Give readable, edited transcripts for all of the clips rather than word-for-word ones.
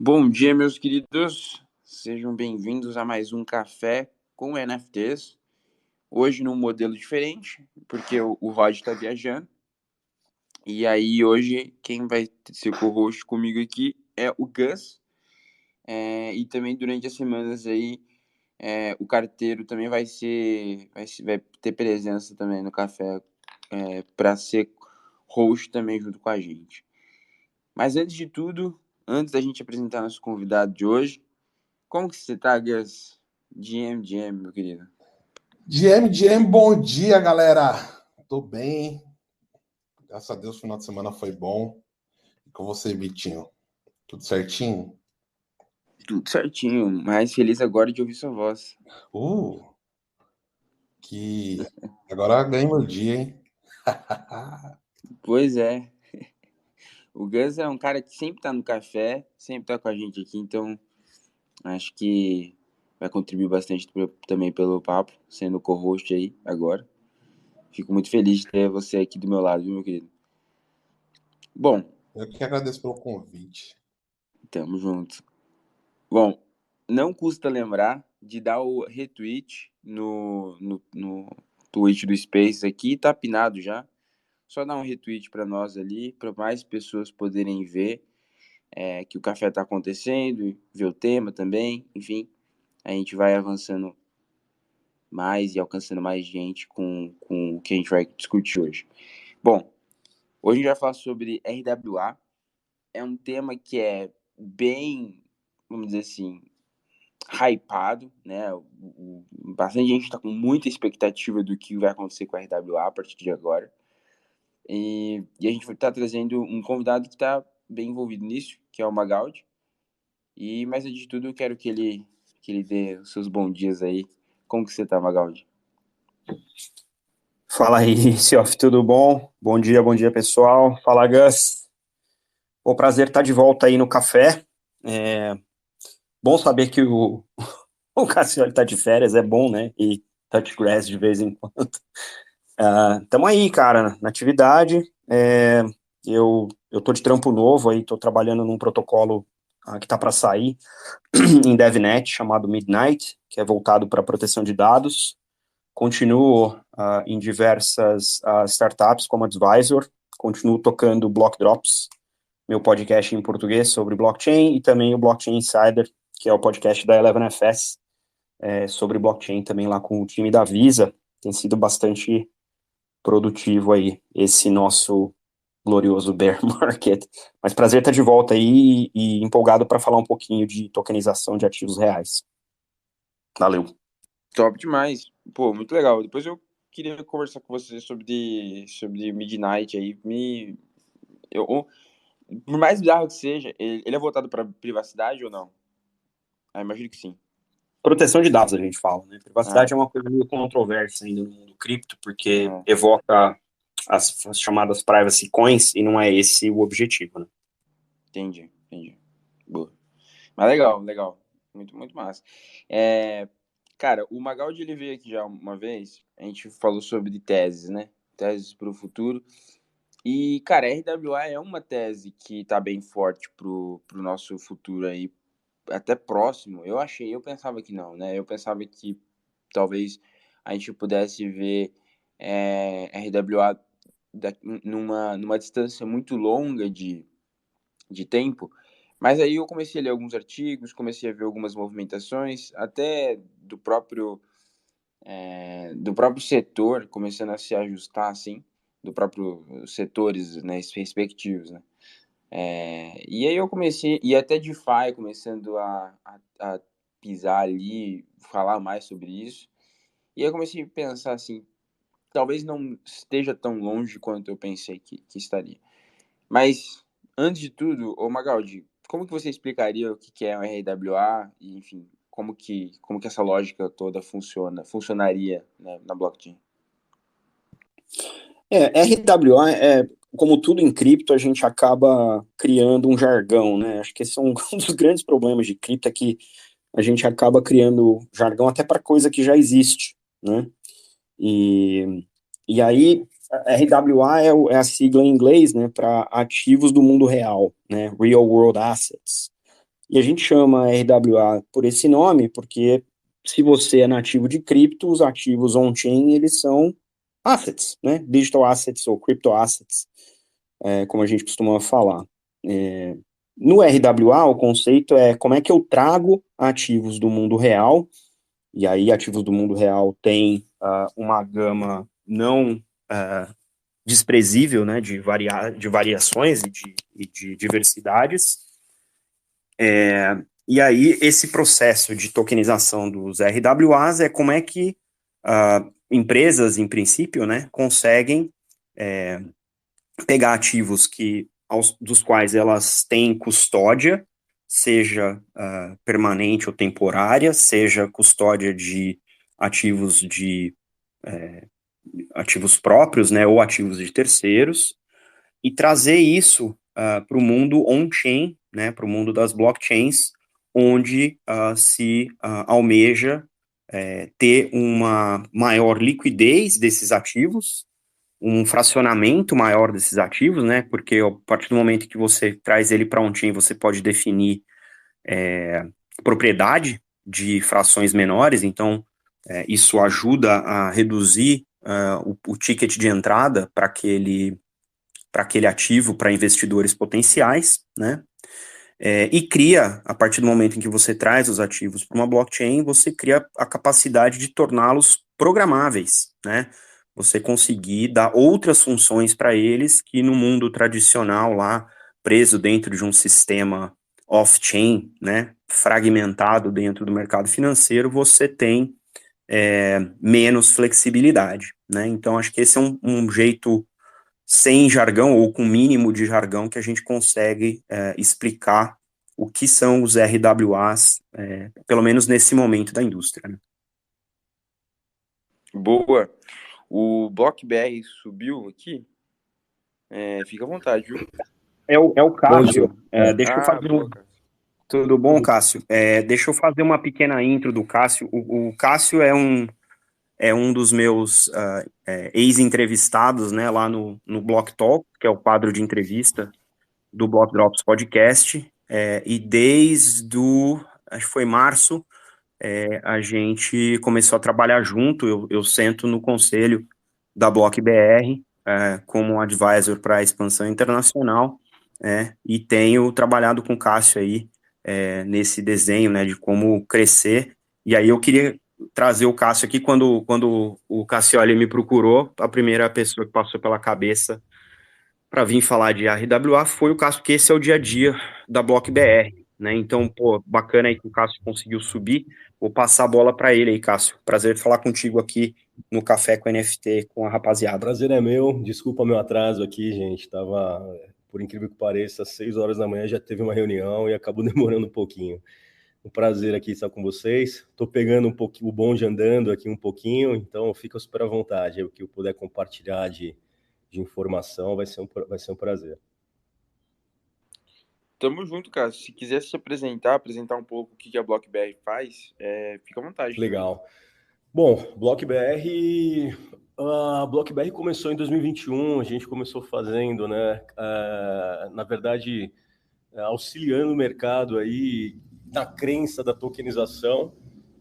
Bom dia, meus queridos. Sejam bem-vindos a mais um Café com NFTs. Hoje num modelo diferente, porque o Rod está viajando. E aí hoje quem vai ser co-host comigo aqui é o Gus. E também durante as semanas aí o carteiro também vai ter presença também no café para ser host também junto com a gente. Mas antes de tudo, antes da gente apresentar nosso convidado de hoje, como que você tá, Gus? GM, meu querido. GM, bom dia, galera. Tô bem. Graças a Deus, o final de semana foi bom. E com você, Vitinho? Tudo certinho? Tudo certinho, mais feliz agora de ouvir sua voz. Uh, que agora ganhei meu dia, hein? Pois é, o Gus é um cara que sempre tá no café, sempre tá com a gente aqui, então acho que vai contribuir bastante também pelo papo, sendo co-host aí agora. Fico muito feliz de ter você aqui do meu lado, viu, meu querido? Bom, Eu que agradeço pelo convite. tamo junto. Bom, não custa lembrar de dar o retweet no tweet do Space aqui, tá pinado já. Só dar um retweet para nós ali, para mais pessoas poderem ver que o café está acontecendo, ver o tema também, enfim, a gente vai avançando mais e alcançando mais gente com o que a gente vai discutir hoje. Bom, hoje a gente vai falar sobre RWA, é um tema que é bem, vamos dizer assim, hypado, né? Bastante gente está com muita expectativa do que vai acontecer com a RWA a partir de agora. E a gente vai estar trazendo um convidado que está bem envolvido nisso, que é o Magaldi. Mas antes de tudo, eu quero que ele dê os seus bons dias aí. Como que você tá, Magaldi? Fala aí, Siof, tudo bom? Bom dia, pessoal. Fala, Gus. O prazer estar de volta aí no café. É bom saber que o Cassiano está de férias, é bom, né? E touch grass de vez em quando. Tamo aí, cara, na atividade. Eu tô de trampo novo aí, tô trabalhando num protocolo que tá para sair em DevNet, chamado Midnight, que é voltado para proteção de dados. Continuo em diversas startups como advisor, continuo tocando Block Drops, meu podcast em português sobre blockchain, e também o Blockchain Insider, que é o podcast da 11FS, sobre blockchain também lá com o time da Visa. Tem sido bastante produtivo aí, esse nosso glorioso bear market. Mas prazer estar de volta aí e empolgado para falar um pouquinho de tokenização de ativos reais. Valeu. Top demais. Pô, muito legal. Depois eu queria conversar com você sobre Midnight aí. Por mais bizarro que seja, ele é voltado para privacidade ou não? Imagino que sim. Proteção de dados, a gente fala, né? Ah, Privacidade é uma coisa meio controversa ainda no mundo cripto, porque ah, evoca as chamadas privacy coins e não é esse o objetivo, né? entendi. Boa. Mas legal, legal. Muito, muito massa. É, cara, o Magaldi ele veio aqui já uma vez, a gente falou sobre teses, né? Teses para o futuro. E, cara, a RWA é uma tese que tá bem forte pro nosso futuro aí, até próximo. Eu pensava que não, né? Eu pensava que talvez a gente pudesse ver RWA numa distância muito longa de tempo. Mas aí eu comecei a ler alguns artigos, comecei a ver algumas movimentações, até do próprio setor começando a se ajustar, assim, do próprio setores, né, respectivos, né. E aí eu comecei, e até DeFi começando a pisar ali, falar mais sobre isso. E aí eu comecei a pensar assim, talvez não esteja tão longe quanto eu pensei que estaria. Mas, antes de tudo, ô Magaldi, como que você explicaria o que é um RWA e, enfim, como que essa lógica toda funcionaria, né, na blockchain? RWA como tudo em cripto, a gente acaba criando um jargão, né? Acho que esse é um, um dos grandes problemas de cripto, é que a gente acaba criando jargão até para coisa que já existe, né? E, e aí, RWA é a sigla em inglês, né, para ativos do mundo real, né, Real World Assets. E a gente chama RWA por esse nome porque se você é nativo de cripto, os ativos on-chain, eles são assets, né? Digital assets ou crypto assets, como a gente costuma falar. No RWA, o conceito é como é que eu trago ativos do mundo real, e aí ativos do mundo real tem uma gama não desprezível, né, de variações e de diversidades. E aí, esse processo de tokenização dos RWAs é como é que empresas, em princípio, né, conseguem pegar ativos dos quais elas têm custódia, seja permanente ou temporária, seja custódia de ativos ativos próprios, né, ou ativos de terceiros, e trazer isso para o mundo on-chain, né, para o mundo das blockchains, onde se almeja ter uma maior liquidez desses ativos, um fracionamento maior desses ativos, né, porque a partir do momento que você traz ele para on-chain, você pode definir propriedade de frações menores, então isso ajuda a reduzir o ticket de entrada para aquele ativo para investidores potenciais, né? E cria, a partir do momento em que você traz os ativos para uma blockchain, você cria a capacidade de torná-los programáveis, né? Você conseguir dar outras funções para eles que no mundo tradicional lá, preso dentro de um sistema off-chain, né, fragmentado dentro do mercado financeiro, você tem menos flexibilidade, né? Então, acho que esse é um jeito sem jargão ou com mínimo de jargão que a gente consegue explicar o que são os RWAs, pelo menos nesse momento da indústria. Né? Boa. O Block BR subiu aqui. Fica à vontade, viu? É o Bom dia. Cássio. Deixa eu fazer Boa, cara. Tudo bom, Cássio? Deixa eu fazer uma pequena intro do Cássio. O Cássio é um dos meus ex-entrevistados, né, lá no Block Talk, que é o quadro de entrevista do Block Drops Podcast, e acho que foi março, a gente começou a trabalhar junto, eu sento no conselho da Block BR, como advisor para a expansão internacional, e tenho trabalhado com o Cássio aí, nesse desenho, né, de como crescer, e aí eu queria trazer o Cássio aqui, quando o Cassioli me procurou, a primeira pessoa que passou pela cabeça para vir falar de RWA foi o Cássio, porque esse é o dia a dia da Block BR, né? Então, pô, bacana aí que o Cássio conseguiu subir. Vou passar a bola para ele aí, Cássio. Prazer falar contigo aqui no Café com NFT com a rapaziada. Prazer é meu. Desculpa meu atraso aqui, gente. Tava, por incrível que pareça, às 6 horas da manhã já teve uma reunião e acabou demorando um pouquinho. Um prazer aqui estar com vocês. Tô pegando um pouquinho o bonde andando aqui um pouquinho, então fica super à vontade. O que eu puder compartilhar de informação vai ser um prazer. Tamo junto, cara. Se quiser se apresentar um pouco o que a Block BR faz, fica à vontade. Legal. Também. Bom, Block BR, a Block BR começou em 2021, a gente começou fazendo, né, na verdade, auxiliando o mercado aí na crença da tokenização,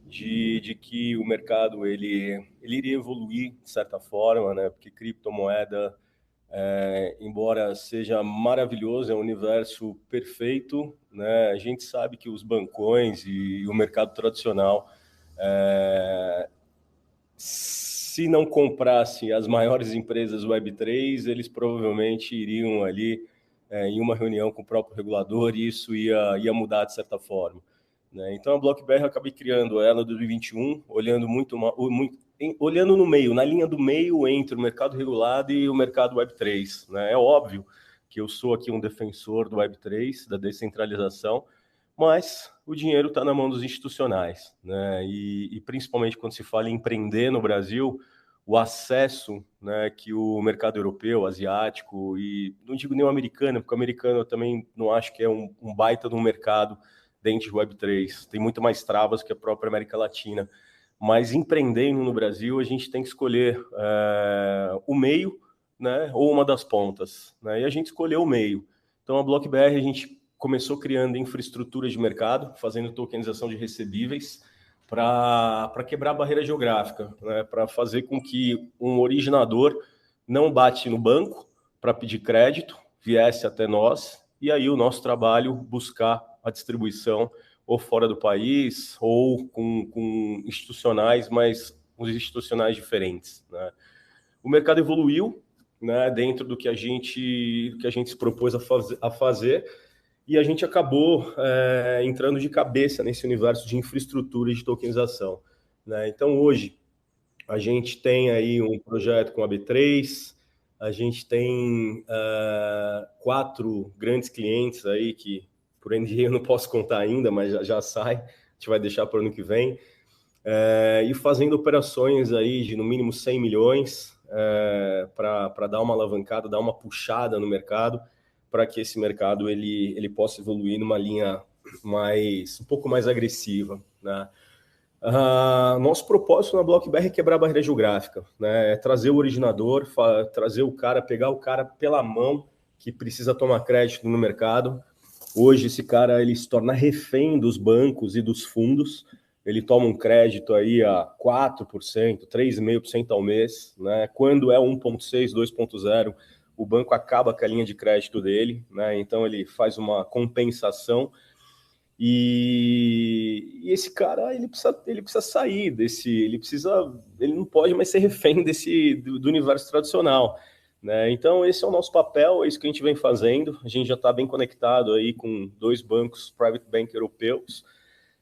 de que o mercado ele iria evoluir de certa forma, né, porque criptomoeda, embora seja maravilhoso, é um universo perfeito, né, a gente sabe que os bancões e o mercado tradicional se não comprassem as maiores empresas Web3, eles provavelmente iriam ali em uma reunião com o próprio regulador e isso ia mudar de certa forma. Né? Então, a BlockBR eu acabei criando ela em 2021, olhando no meio, na linha do meio entre o mercado regulado e o mercado Web3. Né? É óbvio que eu sou aqui um defensor do Web3, da descentralização, mas o dinheiro está na mão dos institucionais, né? E principalmente quando se fala em empreender no Brasil, o acesso, né, que o mercado europeu, asiático, e não digo nem o americano, porque o americano eu também não acho que é um baita de um mercado dentro de Web3, tem muito mais travas que a própria América Latina, mas empreendendo no Brasil, a gente tem que escolher o meio, né, ou uma das pontas, né? E a gente escolheu o meio. Então, a BlockBR, a gente começou criando infraestrutura de mercado, fazendo tokenização de recebíveis para quebrar a barreira geográfica, né? Para fazer com que um originador não bate no banco para pedir crédito, viesse até nós, e aí o nosso trabalho buscar a distribuição ou fora do país, ou com institucionais, mas uns institucionais diferentes, né? O mercado evoluiu, né, dentro do que a gente se propôs a fazer, e a gente acabou entrando de cabeça nesse universo de infraestrutura e de tokenização, né? Então, hoje, a gente tem aí um projeto com a B3, a gente tem 4 grandes clientes aí que, por NDA, eu não posso contar ainda, mas já sai, a gente vai deixar para o ano que vem, e fazendo operações aí de no mínimo 100 milhões para dar uma alavancada, dar uma puxada no mercado, para que esse mercado ele possa evoluir numa linha um pouco mais agressiva, né? Nosso propósito na BlockBR é quebrar a barreira geográfica, né? É trazer o originador, trazer o cara, pegar o cara pela mão que precisa tomar crédito no mercado. Hoje esse cara ele se torna refém dos bancos e dos fundos. Ele toma um crédito aí a 4%, 3,5% ao mês, né? Quando é 1,6, 2,0, o banco acaba com a linha de crédito dele, né? Então ele faz uma compensação. E esse cara ele precisa sair desse, ele não pode mais ser refém do universo tradicional, né? Então esse é o nosso papel, é isso que a gente vem fazendo. A gente já está bem conectado aí com 2 bancos private bank europeus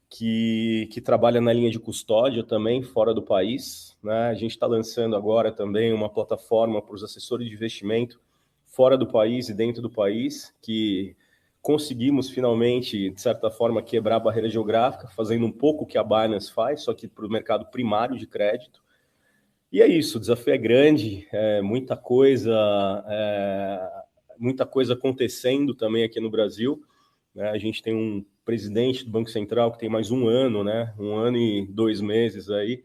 que trabalham na linha de custódia também fora do país, né? A gente está lançando agora também uma plataforma para os assessores de investimento fora do país e dentro do país, que conseguimos finalmente, de certa forma, quebrar a barreira geográfica, fazendo um pouco o que a Binance faz, só que para o mercado primário de crédito. E é isso, o desafio é grande, muita coisa acontecendo também aqui no Brasil, né? A gente tem um presidente do Banco Central que tem mais 1 ano, né? 1 ano e 2 meses aí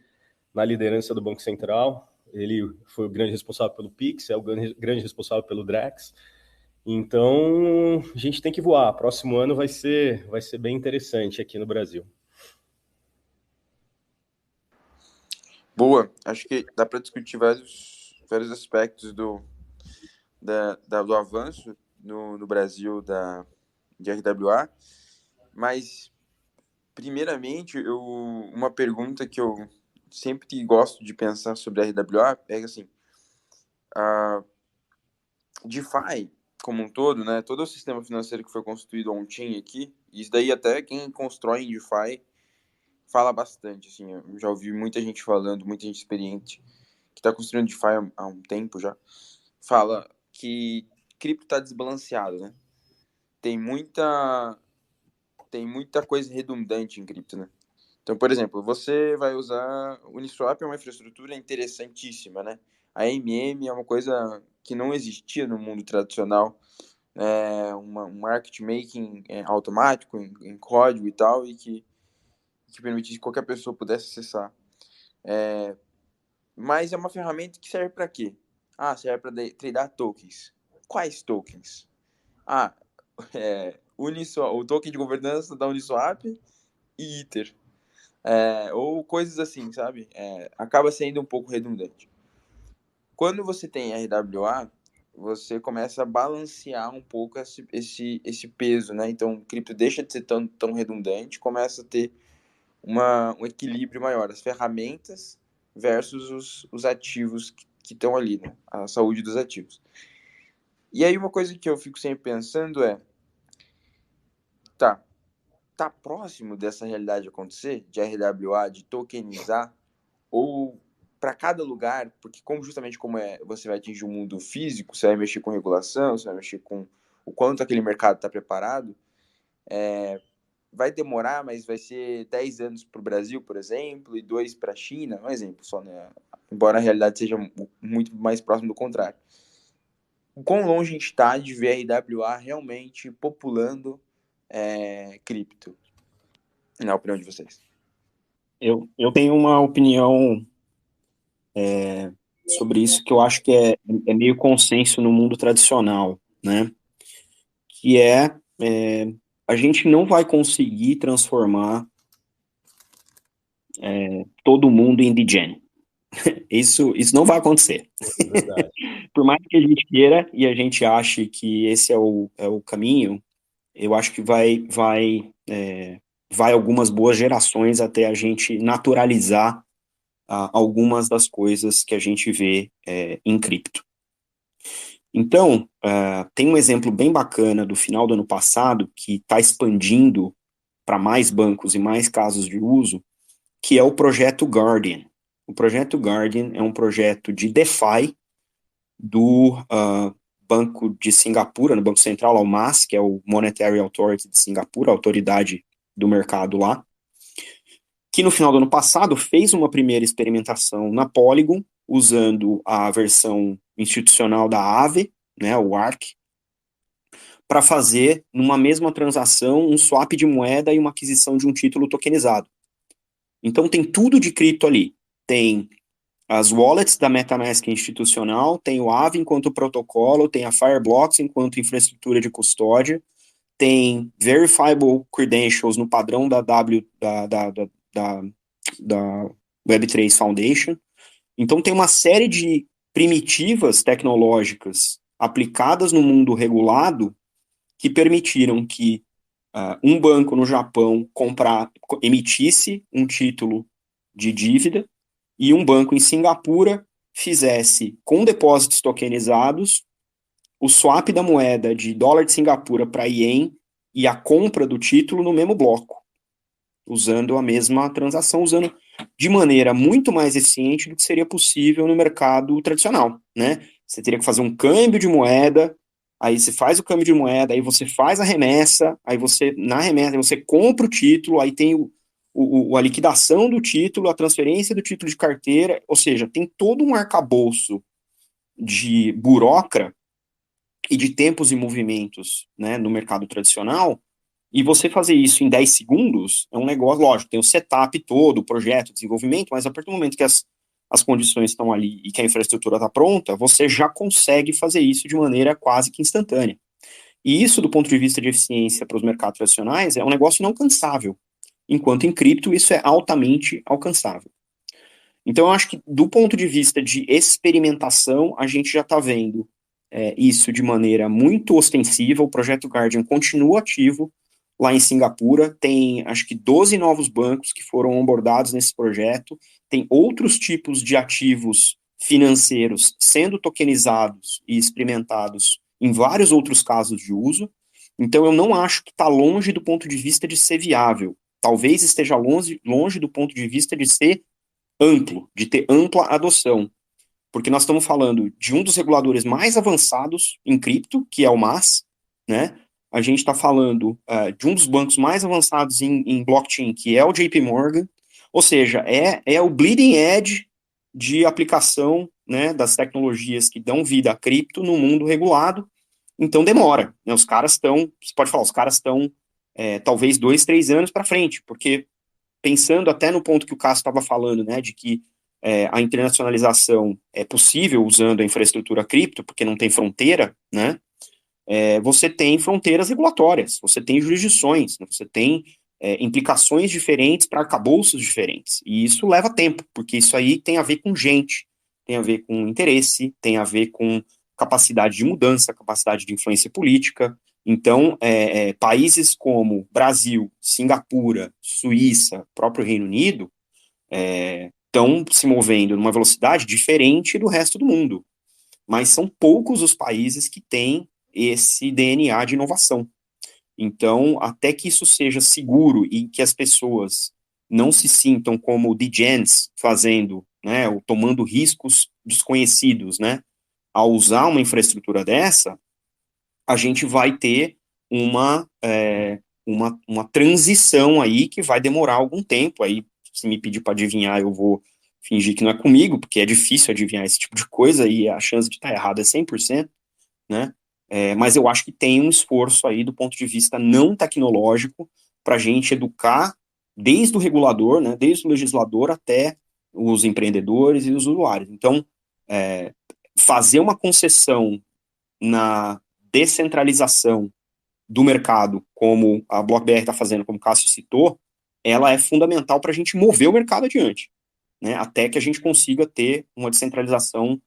na liderança do Banco Central. Ele foi o grande responsável pelo Pix, é o grande responsável pelo Drex. Então, a gente tem que voar. Próximo ano vai ser bem interessante aqui no Brasil. Boa, acho que dá para discutir vários aspectos do avanço no Brasil de RWA, mas primeiramente uma pergunta que eu sempre gosto de pensar sobre a RWA é assim, a DeFi como um todo, né, todo o sistema financeiro que foi construído on-chain aqui, isso daí até quem constrói em DeFi fala bastante, assim, eu já ouvi muita gente falando, muita gente experiente que está construindo DeFi há um tempo já, fala que cripto está desbalanceado, né? Tem muita coisa redundante em cripto, né? Então, por exemplo, você vai usar Uniswap, é uma infraestrutura interessantíssima, né? A AMM é uma coisa que não existia no mundo tradicional, um market making automático em código e tal, e que permitisse que qualquer pessoa pudesse acessar. Mas é uma ferramenta que serve para quê? Serve para tradar tokens. Quais tokens? Uniswap, o token de governança da Uniswap e Ether. Ou coisas assim, sabe? Acaba sendo um pouco redundante. Quando você tem RWA, você começa a balancear um pouco esse peso, né? Então, o cripto deixa de ser tão redundante, começa a ter um equilíbrio maior. As ferramentas versus os ativos que estão ali, né? A saúde dos ativos. E aí, uma coisa que eu fico sempre pensando tá próximo dessa realidade acontecer, de RWA, de tokenizar, ou para cada lugar, porque justamente como você vai atingir um mundo físico, você vai mexer com regulação, você vai mexer com o quanto aquele mercado está preparado, vai demorar, mas vai ser 10 anos para o Brasil, por exemplo, e 2 para a China, um exemplo só, né? Embora a realidade seja muito mais próximo do contrário. O quão longe a gente está de ver a RWA realmente populando cripto, na opinião de vocês? Eu tenho uma opinião sobre isso que eu acho que meio consenso no mundo tradicional, né? Que a gente não vai conseguir transformar todo mundo em degen. Isso não vai acontecer. É verdade. Por mais que a gente queira e a gente ache que esse é o caminho, eu acho que vai algumas boas gerações até a gente naturalizar algumas das coisas que a gente vê em cripto. Então, tem um exemplo bem bacana do final do ano passado, que está expandindo para mais bancos e mais casos de uso, que é o projeto Guardian. O projeto Guardian é um projeto de DeFi do Banco de Singapura, no Banco Central, ao MAS, que é o Monetary Authority de Singapura, a autoridade do mercado lá, que no final do ano passado fez uma primeira experimentação na Polygon, usando a versão institucional da Aave, né, o ARC, para fazer, numa mesma transação, um swap de moeda e uma aquisição de um título tokenizado. Então tem tudo de cripto ali. Tem as wallets da MetaMask institucional, tem o Aave enquanto protocolo, tem a Fireblocks enquanto infraestrutura de custódia, tem verifiable credentials no padrão da Web3 Foundation. Então tem uma série de primitivas tecnológicas aplicadas no mundo regulado que permitiram que um banco no Japão emitisse um título de dívida e um banco em Singapura fizesse, com depósitos tokenizados, o swap da moeda de dólar de Singapura para ien e a compra do título no mesmo bloco, usando a mesma transação, usando de maneira muito mais eficiente do que seria possível no mercado tradicional, né? Você teria que fazer um câmbio de moeda, aí você faz o câmbio de moeda, aí você faz a remessa, aí você, na remessa, você compra o título, aí tem a liquidação do título, a transferência do título de carteira, ou seja, tem todo um arcabouço de burocracia e de tempos e movimentos, né, no mercado tradicional, e você fazer isso em 10 segundos é um negócio, lógico, tem o setup todo, o projeto, o desenvolvimento, mas a partir do momento que as condições estão ali e que a infraestrutura está pronta, você já consegue fazer isso de maneira quase que instantânea. E isso, do ponto de vista de eficiência para os mercados tradicionais, é um negócio inalcançável, enquanto em cripto isso é altamente alcançável. Então, eu acho que, do ponto de vista de experimentação, a gente já está vendo isso de maneira muito ostensiva. O projeto Guardian continua ativo lá em Singapura, tem acho que 12 novos bancos que foram onboardados nesse projeto, tem outros tipos de ativos financeiros sendo tokenizados e experimentados em vários outros casos de uso. Então, eu não acho que está longe do ponto de vista de ser viável. Talvez esteja longe do ponto de vista de ser amplo, de ter ampla adoção, porque nós estamos falando de um dos reguladores mais avançados em cripto, que é o MAS, né? A gente está falando de um dos bancos mais avançados em blockchain, que é o JP Morgan, ou seja, é o bleeding edge de aplicação, né, das tecnologias que dão vida a cripto no mundo regulado, então demora, né? Os caras estão, você pode falar, os caras estão talvez 2, 3 anos para frente, porque pensando até no ponto que o Cássio estava falando, né, de que a internacionalização é possível usando a infraestrutura cripto, porque não tem fronteira, né, você tem fronteiras regulatórias, você tem jurisdições, né, você tem implicações diferentes para arcabouços diferentes, e isso leva tempo, porque isso aí tem a ver com gente, tem a ver com interesse, tem a ver com capacidade de mudança, capacidade de influência política. Então, países como Brasil, Singapura, Suíça, próprio Reino Unido, estão se movendo numa velocidade diferente do resto do mundo. Mas são poucos os países que têm esse DNA de inovação. Então, até que isso seja seguro e que as pessoas não se sintam como degens fazendo, né, ou tomando riscos desconhecidos, né, ao usar uma infraestrutura dessa, a gente vai ter uma transição aí que vai demorar algum tempo. Aí, se me pedir para adivinhar, eu vou fingir que não é comigo, porque é difícil adivinhar esse tipo de coisa e a chance de estar errado é 100%, né? Mas eu acho que tem um esforço aí do ponto de vista não tecnológico para a gente educar desde o regulador, né, desde o legislador até os empreendedores e os usuários. Então, fazer uma concessão na descentralização do mercado, como a BlockBR está fazendo, como o Cássio citou, ela é fundamental para a gente mover o mercado adiante, né, até que a gente consiga ter uma descentralização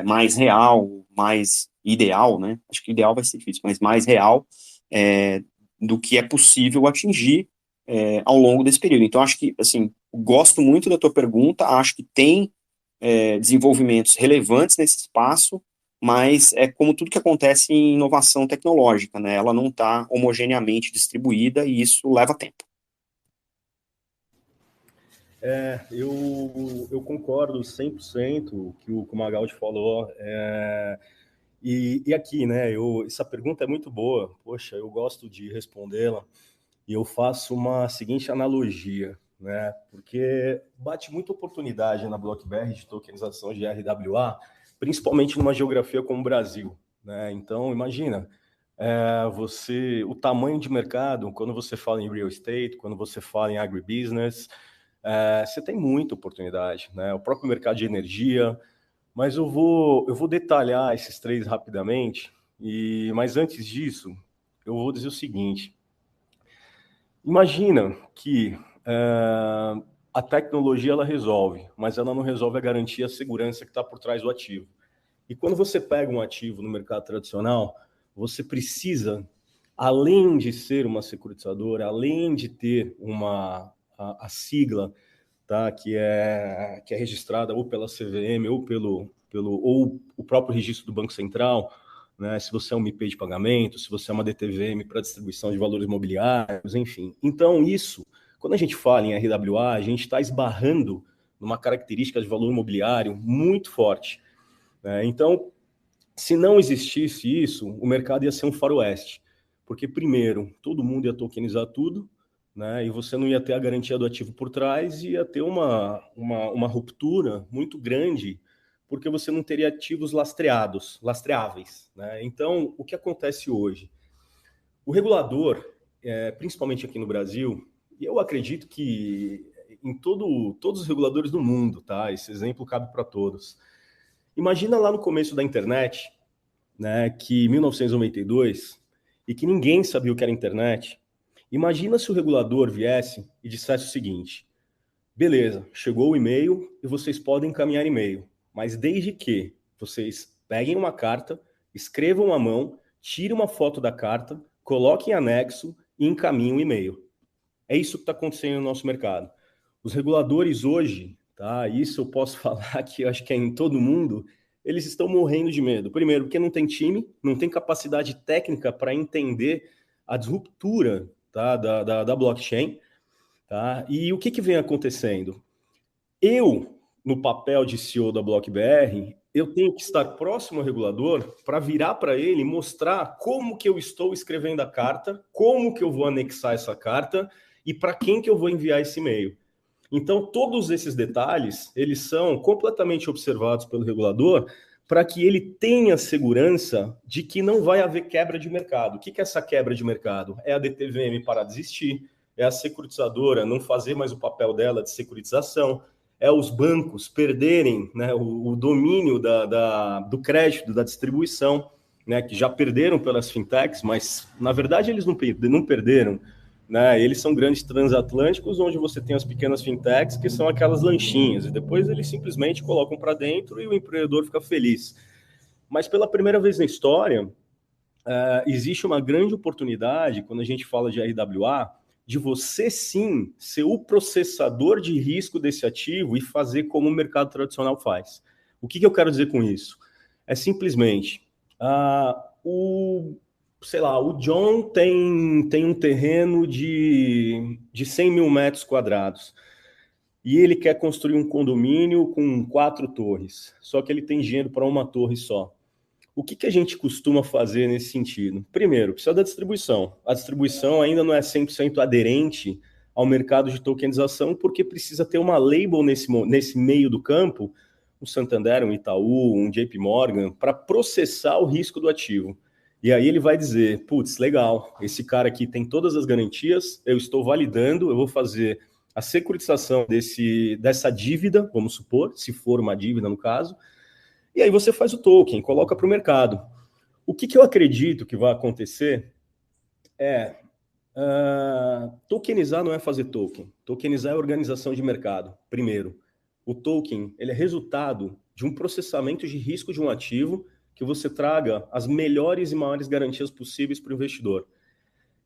mais real, mais ideal, né, acho que ideal vai ser difícil, mas mais real do que é possível atingir ao longo desse período. Então, acho que, assim, gosto muito da tua pergunta, acho que tem desenvolvimentos relevantes nesse espaço, mas é como tudo que acontece em inovação tecnológica, né? Ela não está homogeneamente distribuída e isso leva tempo. Eu concordo 100% com o que o Magaldi falou. E aqui, né? Essa pergunta é muito boa. Poxa, eu gosto de respondê-la e eu faço uma seguinte analogia, né? Porque bate muita oportunidade na BlockBR de tokenização de RWA, principalmente numa geografia como o Brasil, né? Então, imagina, o tamanho de mercado, quando você fala em real estate, quando você fala em agribusiness, você tem muita oportunidade, né? O próprio mercado de energia, mas eu vou detalhar esses três rapidamente, mas antes disso, eu vou dizer o seguinte. Imagina que a tecnologia ela resolve, mas ela não resolve a garantia, a segurança que está por trás do ativo. E quando você pega um ativo no mercado tradicional, você precisa, além de ser uma securitizadora, além de ter a sigla, tá, que é registrada ou pela CVM ou o próprio registro do Banco Central, né, se você é um MIP de pagamento, se você é uma DTVM para distribuição de valores imobiliários, enfim. Então, quando a gente fala em RWA, a gente está esbarrando numa característica de valor imobiliário muito forte, né? Então, se não existisse isso, o mercado ia ser um faroeste, porque, primeiro, todo mundo ia tokenizar tudo, né, e você não ia ter a garantia do ativo por trás, e ia ter uma ruptura muito grande, porque você não teria ativos lastreáveis, né? Então, o que acontece hoje? O regulador, principalmente aqui no Brasil, e eu acredito que em todos os reguladores do mundo, tá? Esse exemplo cabe para todos. Imagina lá no começo da internet, né, que 1992, e que ninguém sabia o que era internet. Imagina se o regulador viesse e dissesse o seguinte: beleza, chegou o e-mail e vocês podem encaminhar e-mail, mas desde que vocês peguem uma carta, escrevam à mão, tirem uma foto da carta, coloquem em anexo e encaminhem o e-mail. É isso que está acontecendo no nosso mercado. Os reguladores hoje, tá? Isso eu posso falar que eu acho que é em todo mundo, eles estão morrendo de medo. Primeiro, porque não tem time, não tem capacidade técnica para entender a disruptura, tá, da blockchain. Tá? E o que vem acontecendo? Eu, no papel de CEO da BlockBR, eu tenho que estar próximo ao regulador para virar para ele e mostrar como que eu estou escrevendo a carta, como que eu vou anexar essa carta e para quem que eu vou enviar esse e-mail. Então, todos esses detalhes, eles são completamente observados pelo regulador para que ele tenha segurança de que não vai haver quebra de mercado. O que é essa quebra de mercado? É a DTVM parar de existir, é a securitizadora não fazer mais o papel dela de securitização, é os bancos perderem, né, o domínio do crédito, da distribuição, né, que já perderam pelas fintechs, mas, na verdade, eles não perderam. Né? Eles são grandes transatlânticos, onde você tem as pequenas fintechs, que são aquelas lanchinhas, e depois eles simplesmente colocam para dentro e o empreendedor fica feliz. Mas pela primeira vez na história, existe uma grande oportunidade, quando a gente fala de RWA, de você sim ser o processador de risco desse ativo e fazer como o mercado tradicional faz. O que eu quero dizer com isso? É simplesmente o John tem um terreno de 100 mil metros quadrados e ele quer construir um condomínio com 4 torres, só que ele tem dinheiro para uma torre só. O que a gente costuma fazer nesse sentido? Primeiro, precisa da distribuição. A distribuição ainda não é 100% aderente ao mercado de tokenização, porque precisa ter uma label nesse meio do campo, um Santander, um Itaú, um JP Morgan, para processar o risco do ativo. E aí ele vai dizer, putz, legal, esse cara aqui tem todas as garantias, eu estou validando, eu vou fazer a securitização dessa dívida, vamos supor, se for uma dívida no caso, e aí você faz o token, coloca para o mercado. O que eu acredito que vai acontecer Tokenizar não é fazer token. Tokenizar é organização de mercado. Primeiro, o token ele é resultado de um processamento de risco de um ativo que você traga as melhores e maiores garantias possíveis para o investidor.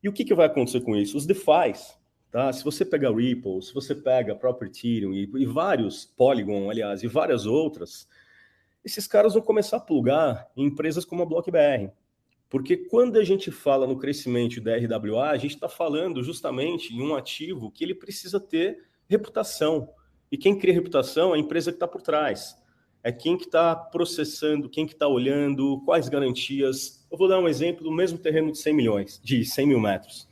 E o que vai acontecer com isso? Os DeFis, tá? Se você pega Ripple, se você pega a própria Ethereum e vários, Polygon, aliás, e várias outras, esses caras vão começar a plugar em empresas como a BlockBR. Porque quando a gente fala no crescimento da RWA, a gente está falando justamente em um ativo que ele precisa ter reputação. E quem cria reputação é a empresa que está por trás. É quem que está processando, quem que está olhando, quais garantias. Eu vou dar um exemplo do mesmo terreno de 100 milhões, de 100 mil metros.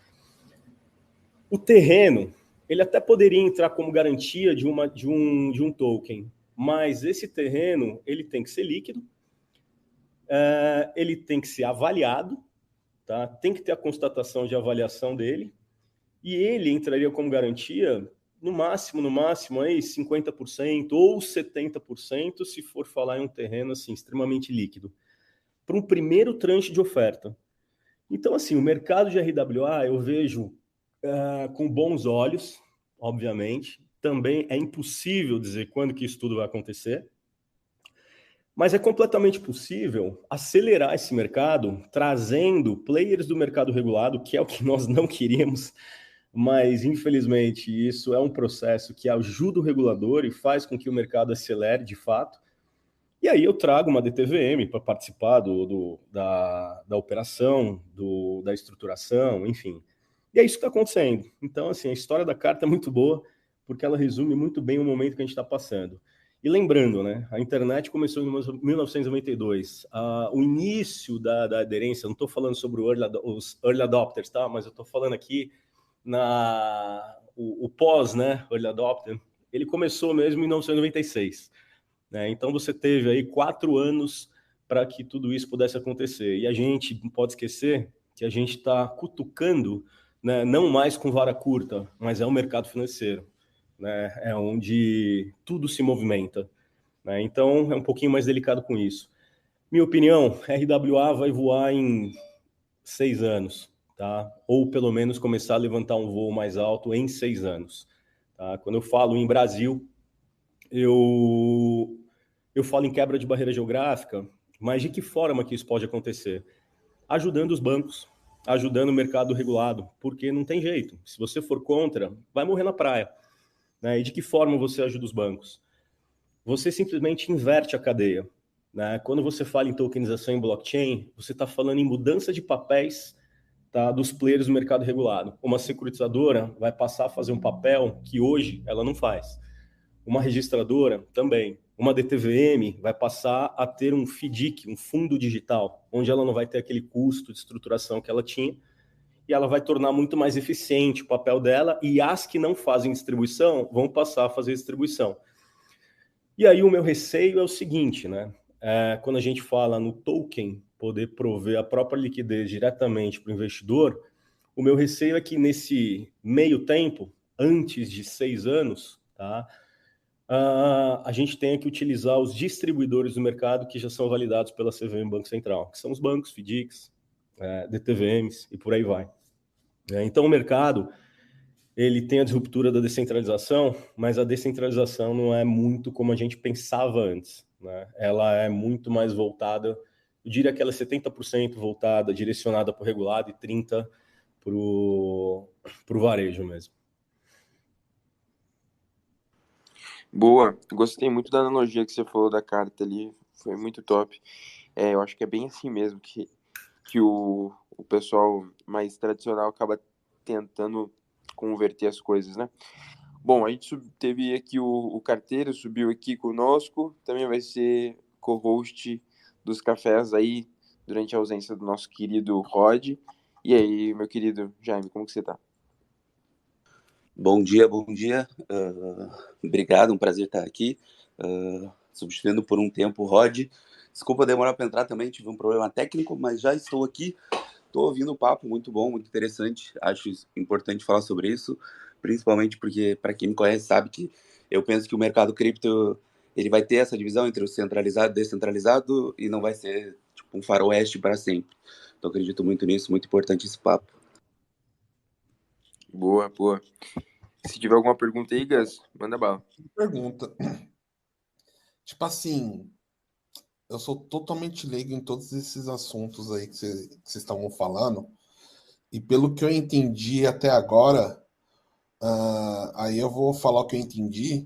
O terreno, ele até poderia entrar como garantia de um token, mas esse terreno ele tem que ser líquido, ele tem que ser avaliado, tá? Tem que ter a constatação de avaliação dele, e ele entraria como garantia no máximo, aí 50% ou 70%, se for falar em um terreno assim, extremamente líquido, para um primeiro tranche de oferta. Então, assim, o mercado de RWA eu vejo com bons olhos, obviamente. Também é impossível dizer quando que isso tudo vai acontecer, mas é completamente possível acelerar esse mercado, trazendo players do mercado regulado, que é o que nós não queríamos, mas infelizmente isso é um processo que ajuda o regulador e faz com que o mercado acelere de fato. E aí eu trago uma DTVM para participar da operação, da estruturação, enfim. E é isso que está acontecendo. Então, assim, a história da carta é muito boa, porque ela resume muito bem o momento que a gente está passando. E lembrando, né, a internet começou em 1992. O início da aderência, não estou falando sobre os early adopters, tá? Mas eu estou falando aqui o pós, né, early adopter, ele começou mesmo em 1996. Né? Então você teve aí 4 anos para que tudo isso pudesse acontecer. E a gente não pode esquecer que a gente está cutucando, né, não mais com vara curta, mas é o mercado financeiro. Né? É onde tudo se movimenta. Né? Então é um pouquinho mais delicado com isso. Minha opinião, RWA vai voar em 6 anos. Tá? Ou pelo menos começar a levantar um voo mais alto em 6 anos. Tá? Quando eu falo em Brasil, eu falo em quebra de barreira geográfica, mas de que forma que isso pode acontecer? Ajudando os bancos, ajudando o mercado regulado, porque não tem jeito. Se você for contra, vai morrer na praia. Né? E de que forma você ajuda os bancos? Você simplesmente inverte a cadeia. Né? Quando você fala em tokenização em blockchain, você está falando em mudança de papéis, tá, dos players do mercado regulado. Uma securitizadora vai passar a fazer um papel que hoje ela não faz. Uma registradora também. Uma DTVM vai passar a ter um FDIC, um fundo digital, onde ela não vai ter aquele custo de estruturação que ela tinha, e ela vai tornar muito mais eficiente o papel dela, e as que não fazem distribuição vão passar a fazer distribuição. E aí o meu receio é o seguinte, né? Quando a gente fala no token poder prover a própria liquidez diretamente para o investidor, o meu receio é que nesse meio tempo, antes de 6 anos, tá? A gente tenha que utilizar os distribuidores do mercado que já são validados pela CVM Banco Central, que são os bancos, FDICs, DTVMs e por aí vai. Então o mercado ele tem a disruptura da descentralização, mas a descentralização não é muito como a gente pensava antes. Né? Ela é muito mais voltada, eu diria que ela é 70% voltada, direcionada para o regulado e 30% para o varejo mesmo. Boa, gostei muito da analogia que você falou da carta ali, foi muito top. Eu acho que é bem assim mesmo, que o pessoal mais tradicional acaba tentando converter as coisas, né? Bom, a gente teve aqui o Carteiro, subiu aqui conosco, também vai ser co-host dos cafés aí, durante a ausência do nosso querido Rod. E aí, meu querido Jaime, como que você tá? Bom dia, bom dia. Obrigado, um prazer estar aqui. Substituindo por um tempo o Rod. Desculpa demorar para entrar também, tive um problema técnico, mas já estou aqui. Estou ouvindo o papo, muito bom, muito interessante. Acho importante falar sobre isso, principalmente porque, para quem me conhece, sabe que eu penso que o mercado cripto ele vai ter essa divisão entre o centralizado e descentralizado e não vai ser tipo um faroeste para sempre. Então, acredito muito nisso, muito importante esse papo. Boa, boa. Se tiver alguma pergunta aí, Gus, manda bala. Pergunta. Tipo assim, eu sou totalmente leigo em todos esses assuntos aí que vocês estavam falando, e pelo que eu entendi até agora, aí eu vou falar o que eu entendi,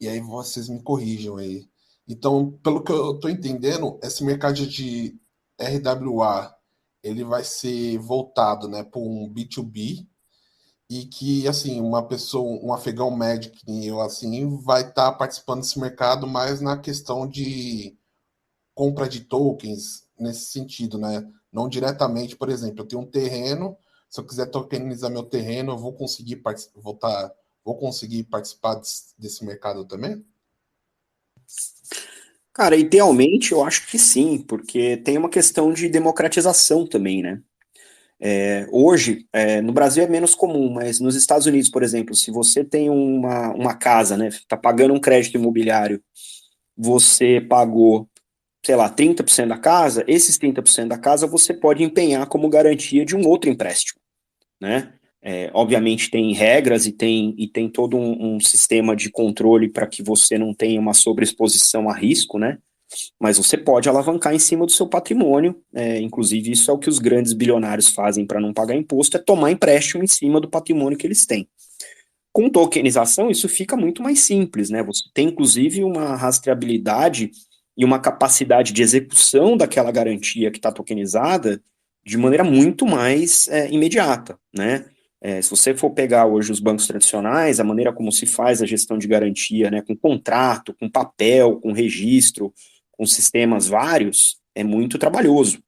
e aí vocês me corrijam aí. Então, pelo que eu estou entendendo, esse mercado de RWA, ele vai ser voltado, né, para um B2B, e que, assim, uma pessoa, um afegão médio que nem eu, assim, vai estar participando desse mercado mais na questão de compra de tokens, nesse sentido, né? Não diretamente, por exemplo, eu tenho um terreno, se eu quiser tokenizar meu terreno, eu vou conseguir vou conseguir participar desse mercado também? Cara, idealmente eu acho que sim, porque tem uma questão de democratização também, né? Hoje, no Brasil é menos comum, mas nos Estados Unidos, por exemplo, se você tem uma casa, né, tá pagando um crédito imobiliário, você pagou, sei lá, 30% da casa, esses 30% da casa você pode empenhar como garantia de um outro empréstimo, né? Obviamente tem regras e tem todo um sistema de controle para que você não tenha uma sobreexposição a risco, né? Mas você pode alavancar em cima do seu patrimônio, inclusive isso é o que os grandes bilionários fazem para não pagar imposto, é tomar empréstimo em cima do patrimônio que eles têm. Com tokenização, isso fica muito mais simples, né? Você tem, inclusive, uma rastreabilidade e uma capacidade de execução daquela garantia que está tokenizada de maneira muito mais imediata, né? Se você for pegar hoje os bancos tradicionais, a maneira como se faz a gestão de garantia, né, com contrato, com papel, com registro, com sistemas vários, é muito trabalhoso.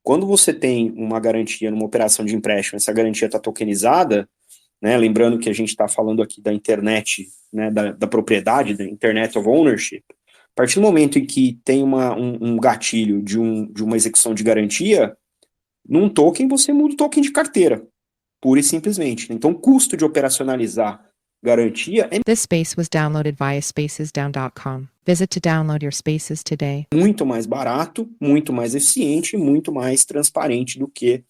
Quando você tem uma garantia numa operação de empréstimo, essa garantia está tokenizada, né, lembrando que a gente está falando aqui da internet, né, da propriedade, da Internet of Ownership, a partir do momento em que tem um gatilho de uma execução de garantia, num token você muda o token de carteira, pura e simplesmente. Então, o custo de operacionalizar garantia é This space was downloaded via spacesdown.com. Visit to download your spaces today. muito mais barato, muito mais eficiente, muito mais transparente do que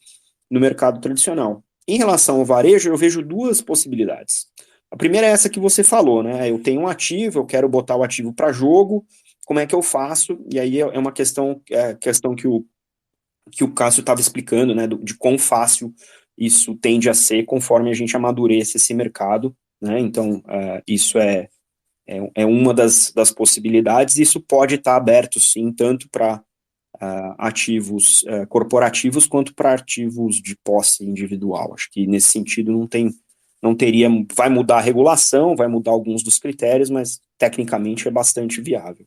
no mercado tradicional. Em relação ao varejo, eu vejo duas possibilidades. A primeira é essa que você falou, né? Eu tenho um ativo, eu quero botar o ativo para jogo, como é que eu faço? E aí é uma questão que o Cássio estava explicando, né? De quão fácil isso tende a ser conforme a gente amadurece esse mercado, né? Então, isso é uma das possibilidades, e isso pode estar aberto, sim, tanto para ativos corporativos quanto para ativos de posse individual. Acho que nesse sentido não teria, vai mudar a regulação, vai mudar alguns dos critérios, mas tecnicamente é bastante viável.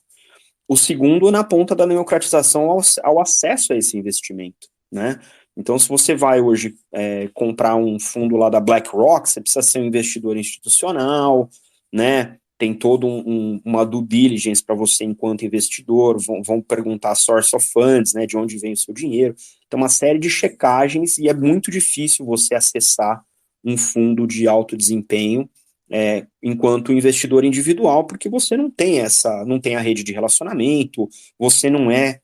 O segundo, na ponta da democratização ao acesso a esse investimento, né? Então, se você vai hoje comprar um fundo lá da BlackRock, você precisa ser um investidor institucional, né? Tem todo uma due diligence para você enquanto investidor, vão perguntar source of funds, né, de onde vem o seu dinheiro. Então, uma série de checagens, e é muito difícil você acessar um fundo de alto desempenho enquanto investidor individual, porque você não tem a rede de relacionamento, você não é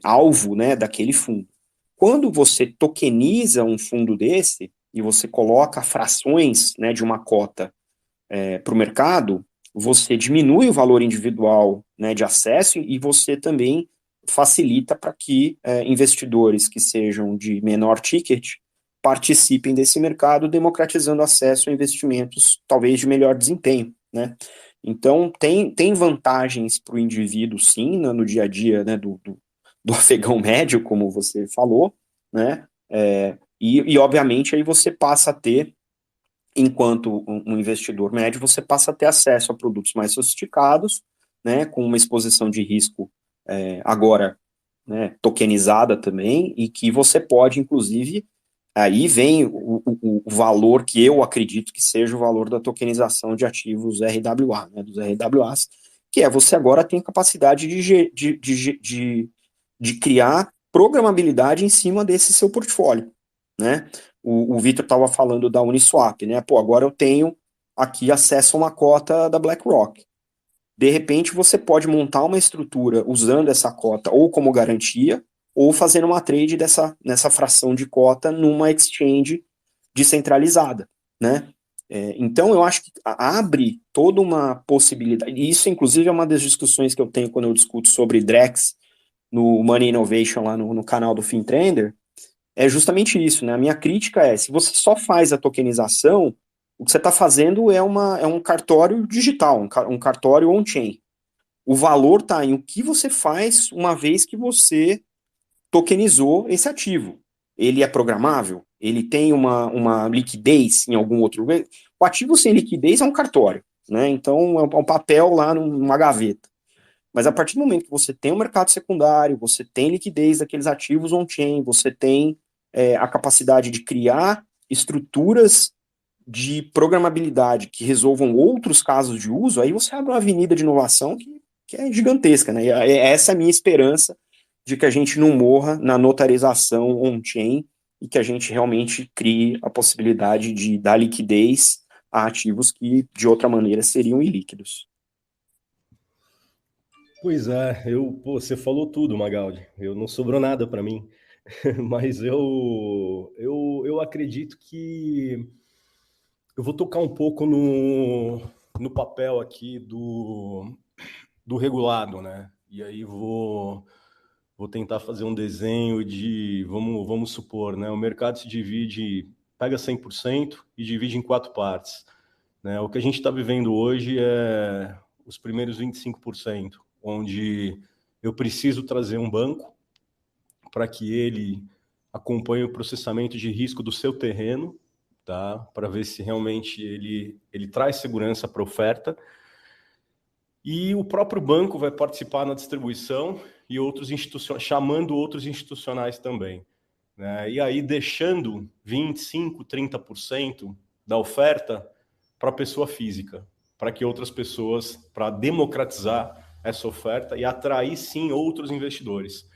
alvo, né, daquele fundo. Quando você tokeniza um fundo desse, e você coloca frações, né, de uma cota para o mercado, você diminui o valor individual, né, de acesso, e você também facilita para que investidores que sejam de menor ticket participem desse mercado, democratizando acesso a investimentos talvez de melhor desempenho, né? Então, tem vantagens para o indivíduo, sim, no dia a dia, né, do afegão médio, como você falou, né? Obviamente, aí você passa a ter, enquanto um investidor médio, você passa a ter acesso a produtos mais sofisticados, né, com uma exposição de risco agora, né, tokenizada também, e que você pode, inclusive, aí vem o valor que eu acredito que seja o valor da tokenização de ativos RWA, né, dos RWAs, que você agora tem capacidade de criar programabilidade em cima desse seu portfólio, né? O Vitor estava falando da Uniswap, né? Pô, agora eu tenho aqui acesso a uma cota da BlackRock. De repente, você pode montar uma estrutura usando essa cota ou como garantia, ou fazendo uma trade nessa fração de cota numa exchange descentralizada, né? Então, eu acho que abre toda uma possibilidade, e isso, inclusive, é uma das discussões que eu tenho quando eu discuto sobre Drex no Money Innovation, lá no canal do FinTrender, é justamente isso, né? A minha crítica é, se você só faz a tokenização, o que você está fazendo é um cartório digital, um cartório on-chain. O valor está em o que você faz uma vez que você tokenizou esse ativo. Ele é programável? Ele tem uma liquidez em algum outro lugar? O ativo sem liquidez é um cartório, né? Então é um papel lá numa gaveta. Mas a partir do momento que você tem um mercado secundário, você tem liquidez daqueles ativos on-chain, você tem a capacidade de criar estruturas de programabilidade que resolvam outros casos de uso, aí você abre uma avenida de inovação que é gigantesca, né? E essa é a minha esperança de que a gente não morra na notarização on-chain e que a gente realmente crie a possibilidade de dar liquidez a ativos que, de outra maneira, seriam ilíquidos. Pois é, você falou tudo, Magaldi. Eu não sobrou nada para mim, mas eu acredito que eu vou tocar um pouco no papel aqui do regulado, né? E aí vou tentar fazer um desenho de, vamos supor, né? O mercado se divide, pega 100% e divide em 4 partes, né? O que a gente está vivendo hoje é os primeiros 25%, onde eu preciso trazer um banco para que ele acompanhe o processamento de risco do seu terreno, tá? Para ver se realmente ele traz segurança para a oferta. E o próprio banco vai participar na distribuição e chamando outros institucionais também, né? E aí deixando 25%, 30% da oferta para a pessoa física, para que outras pessoas, para democratizar essa oferta e atrair sim outros investidores.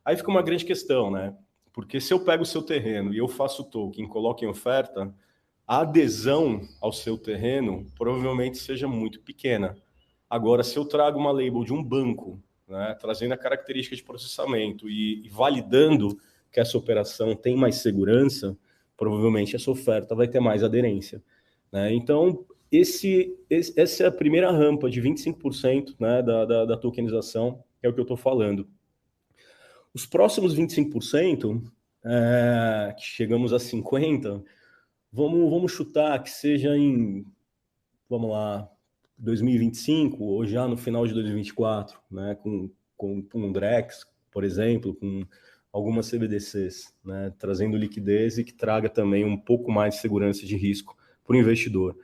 Aí fica uma grande questão, né? Porque se eu pego o seu terreno e eu faço token, coloco em oferta, a adesão ao seu terreno provavelmente seja muito pequena. Agora, se eu trago uma label de um banco, né, trazendo a característica de processamento e validando que essa operação tem mais segurança, provavelmente essa oferta vai ter mais aderência, né? Então, essa é a primeira rampa de 25%, né, da tokenização, que é o que eu estou falando. Os próximos 25%, que chegamos a 50%, vamos chutar que seja vamos lá, 2025 ou já no final de 2024, né, com um Drex, por exemplo, com algumas CBDCs, né, trazendo liquidez e que traga também um pouco mais de segurança de risco para o investidor.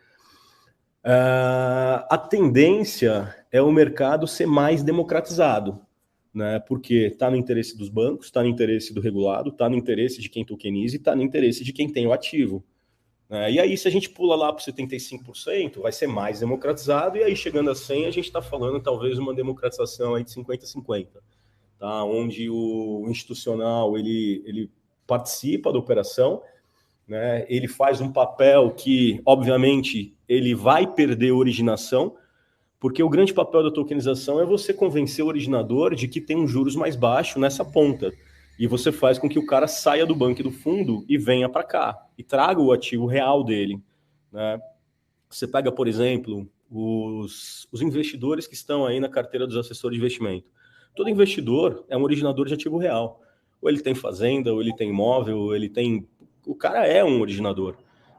A tendência é o mercado ser mais democratizado, né, porque está no interesse dos bancos, está no interesse do regulado, está no interesse de quem tokeniza e está no interesse de quem tem o ativo. E aí, se a gente pula lá para 75%, vai ser mais democratizado, e aí chegando a 100%, a gente está falando talvez uma democratização aí de 50-50, tá? Onde o institucional ele participa da operação, né? Ele faz um papel que, obviamente, ele vai perder originação, porque o grande papel da tokenização é você convencer o originador de que tem um juros mais baixo nessa ponta. E você faz com que o cara saia do banco e do fundo e venha para cá, e traga o ativo real dele, né? Você pega, por exemplo, os investidores que estão aí na carteira dos assessores de investimento. Todo investidor é um originador de ativo real. Ou ele tem fazenda, ou ele tem imóvel, ou ele tem... O cara é um originador,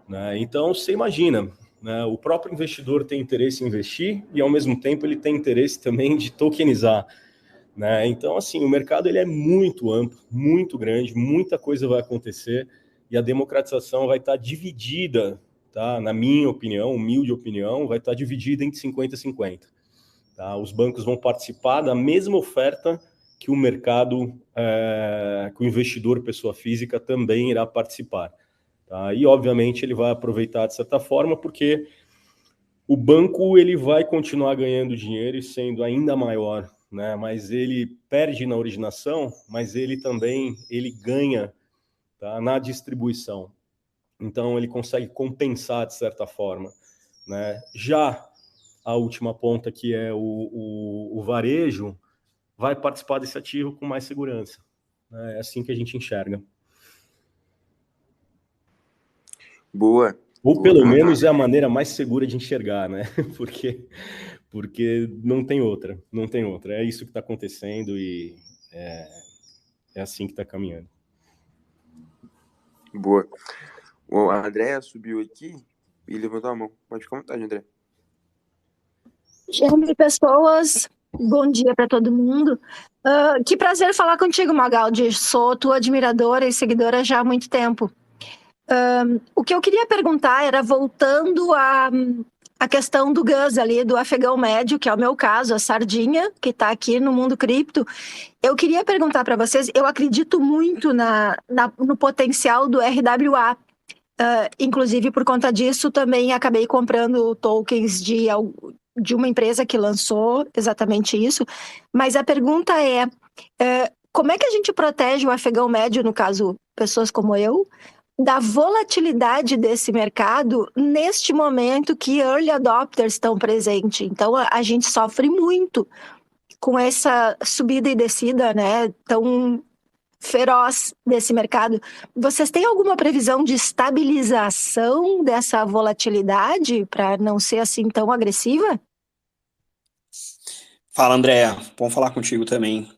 né? Então, você imagina, né? O próprio investidor tem interesse em investir e, ao mesmo tempo, ele tem interesse também de tokenizar, né? Então, assim, o mercado ele é muito amplo, muito grande, muita coisa vai acontecer e a democratização vai estar dividida, tá? Na minha opinião, humilde opinião, vai estar dividida entre 50-50. Tá? Os bancos vão participar da mesma oferta que o mercado, que o investidor, pessoa física, também irá participar. Tá? E, obviamente, ele vai aproveitar de certa forma, porque o banco ele vai continuar ganhando dinheiro e sendo ainda maior, né? Mas ele perde na originação, mas ele também ganha, tá, na distribuição. Então ele consegue compensar de certa forma, né? Já a última ponta, que é o varejo, vai participar desse ativo com mais segurança. É assim que a gente enxerga. Boa. Ou Boa. pelo menos é a maneira mais segura de enxergar, né? Porque não tem outra, não tem outra. É isso que está acontecendo e é assim que está caminhando. Boa. O André subiu aqui e levantou a mão. Pode ficar à vontade, André. Geralmente, pessoas, bom dia para todo mundo. Que prazer falar contigo, Magaldi. Sou tua admiradora e seguidora já há muito tempo. O que eu queria perguntar era, voltando à questão do Gus ali, do afegão médio, que é o meu caso, a sardinha, que está aqui no mundo cripto. Eu queria perguntar para vocês, eu acredito muito no potencial do RWA. Inclusive, por conta disso, também acabei comprando tokens de uma empresa que lançou exatamente isso. Mas a pergunta é, como é que a gente protege o afegão médio, no caso, pessoas como eu, da volatilidade desse mercado neste momento que early adopters estão presentes? Então, a gente sofre muito com essa subida e descida, né, tão feroz desse mercado. Vocês têm alguma previsão de estabilização dessa volatilidade para não ser assim tão agressiva? Fala, André. Bom falar contigo também.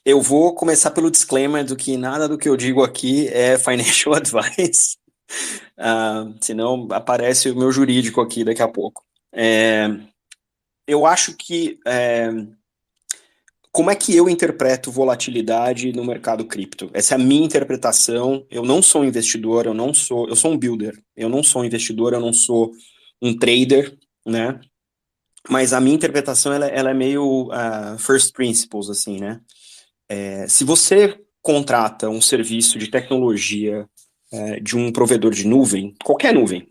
Eu vou começar pelo disclaimer do que nada do que eu digo aqui é financial advice. Senão aparece o meu jurídico aqui daqui a pouco. Eu acho que... como é que eu interpreto volatilidade no mercado cripto? Essa é a minha interpretação. Eu não sou um investidor, eu sou um builder. Eu não sou um investidor, eu não sou um trader, né? Mas a minha interpretação, ela é meio first principles, assim, né? Se você contrata um serviço de tecnologia de um provedor de nuvem, qualquer nuvem,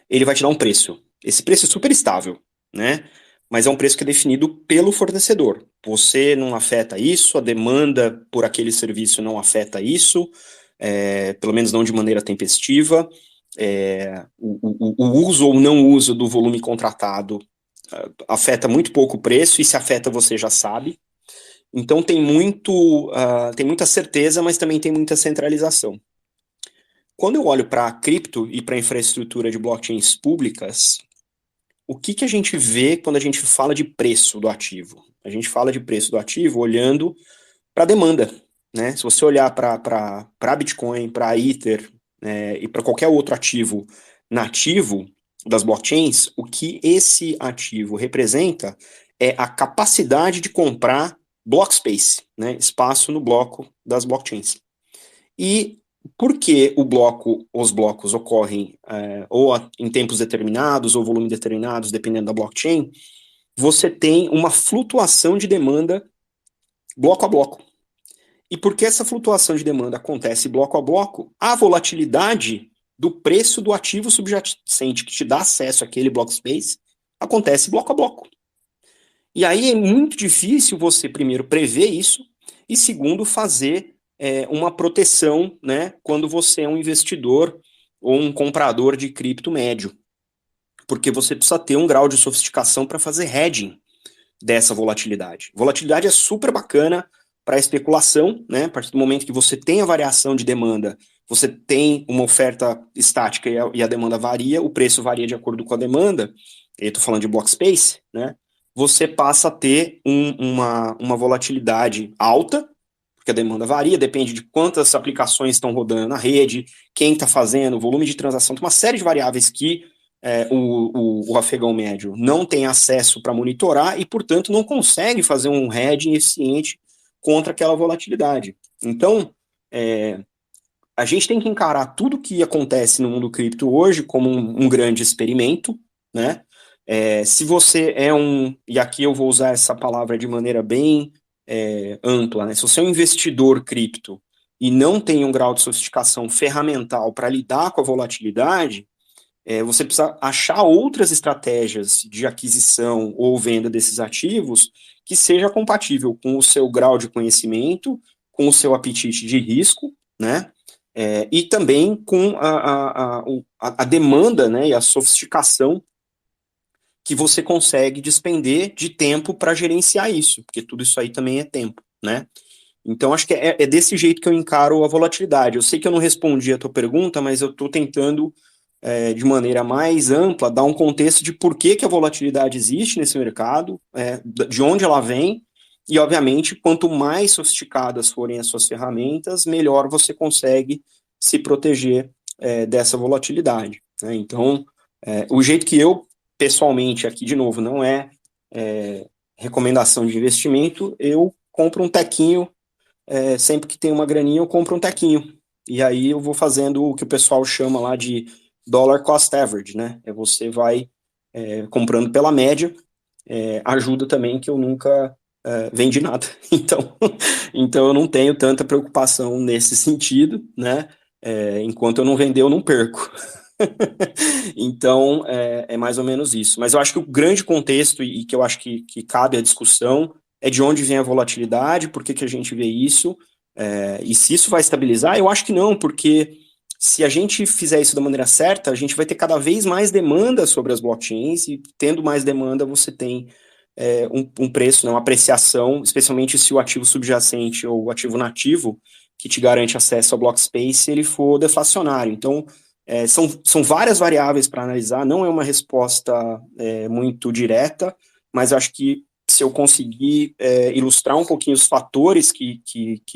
ele vai te dar um preço. Esse preço é super estável, né? Mas é um preço que é definido pelo fornecedor. Você não afeta isso, a demanda por aquele serviço não afeta isso, pelo menos não de maneira tempestiva. O uso ou não uso do volume contratado afeta muito pouco o preço, e se afeta você já sabe. Então tem muita certeza, mas também tem muita centralização. Quando eu olho para cripto e para infraestrutura de blockchains públicas, o que a gente vê quando a gente fala de preço do ativo? A gente fala de preço do ativo olhando para a demanda, né? Se você olhar para Bitcoin, para Ether, e para qualquer outro ativo nativo das blockchains, o que esse ativo representa é a capacidade de comprar block space, né? Espaço no bloco das blockchains. E por que os blocos ocorrem ou em tempos determinados ou volume determinados, dependendo da blockchain, você tem uma flutuação de demanda bloco a bloco. E porque essa flutuação de demanda acontece bloco a bloco, a volatilidade do preço do ativo subjacente que te dá acesso àquele block space acontece bloco a bloco. E aí é muito difícil você, primeiro, prever isso, e segundo, fazer uma proteção, né, quando você é um investidor ou um comprador de cripto médio. Porque você precisa ter um grau de sofisticação para fazer hedging dessa volatilidade. Volatilidade é super bacana para especulação, né? A partir do momento que você tem a variação de demanda, você tem uma oferta estática e a demanda varia, o preço varia de acordo com a demanda, eu estou falando de block space, né? Você passa a ter uma volatilidade alta, porque a demanda varia, depende de quantas aplicações estão rodando na rede, quem está fazendo, volume de transação, tem uma série de variáveis que o afegão médio não tem acesso para monitorar e, portanto, não consegue fazer um hedging eficiente contra aquela volatilidade. Então, a gente tem que encarar tudo que acontece no mundo cripto hoje como um grande experimento, né? Se você e aqui eu vou usar essa palavra de maneira bem ampla, né? Se você é um investidor cripto e não tem um grau de sofisticação ferramental para lidar com a volatilidade, você precisa achar outras estratégias de aquisição ou venda desses ativos que seja compatível com o seu grau de conhecimento, com o seu apetite de risco, né? E também com a demanda, né, e a sofisticação que você consegue despender de tempo para gerenciar isso, porque tudo isso aí também é tempo, né? Então, acho que é desse jeito que eu encaro a volatilidade. Eu sei que eu não respondi a tua pergunta, mas eu estou tentando, de maneira mais ampla, dar um contexto de por que a volatilidade existe nesse mercado, de onde ela vem, e, obviamente, quanto mais sofisticadas forem as suas ferramentas, melhor você consegue se proteger dessa volatilidade, né? Então, o jeito que eu, pessoalmente, aqui, de novo, não é recomendação de investimento, eu compro um tequinho. Sempre que tem uma graninha, eu compro um tequinho. E aí eu vou fazendo o que o pessoal chama lá de dollar cost average, né? Você vai comprando pela média. Ajuda também que eu nunca vendi nada. Então eu não tenho tanta preocupação nesse sentido, né? Enquanto eu não vender, eu não perco. Então, é mais ou menos isso. Mas eu acho que o grande contexto, e que eu acho que cabe a discussão, é de onde vem a volatilidade, por que a gente vê isso, e se isso vai estabilizar, eu acho que não, porque se a gente fizer isso da maneira certa, a gente vai ter cada vez mais demanda sobre as blockchains, e tendo mais demanda, você tem um preço, né, uma apreciação, especialmente se o ativo subjacente ou o ativo nativo, que te garante acesso ao block space, ele for deflacionário. Então, são várias variáveis para analisar, não é uma resposta muito direta, mas acho que se eu conseguir ilustrar um pouquinho os fatores que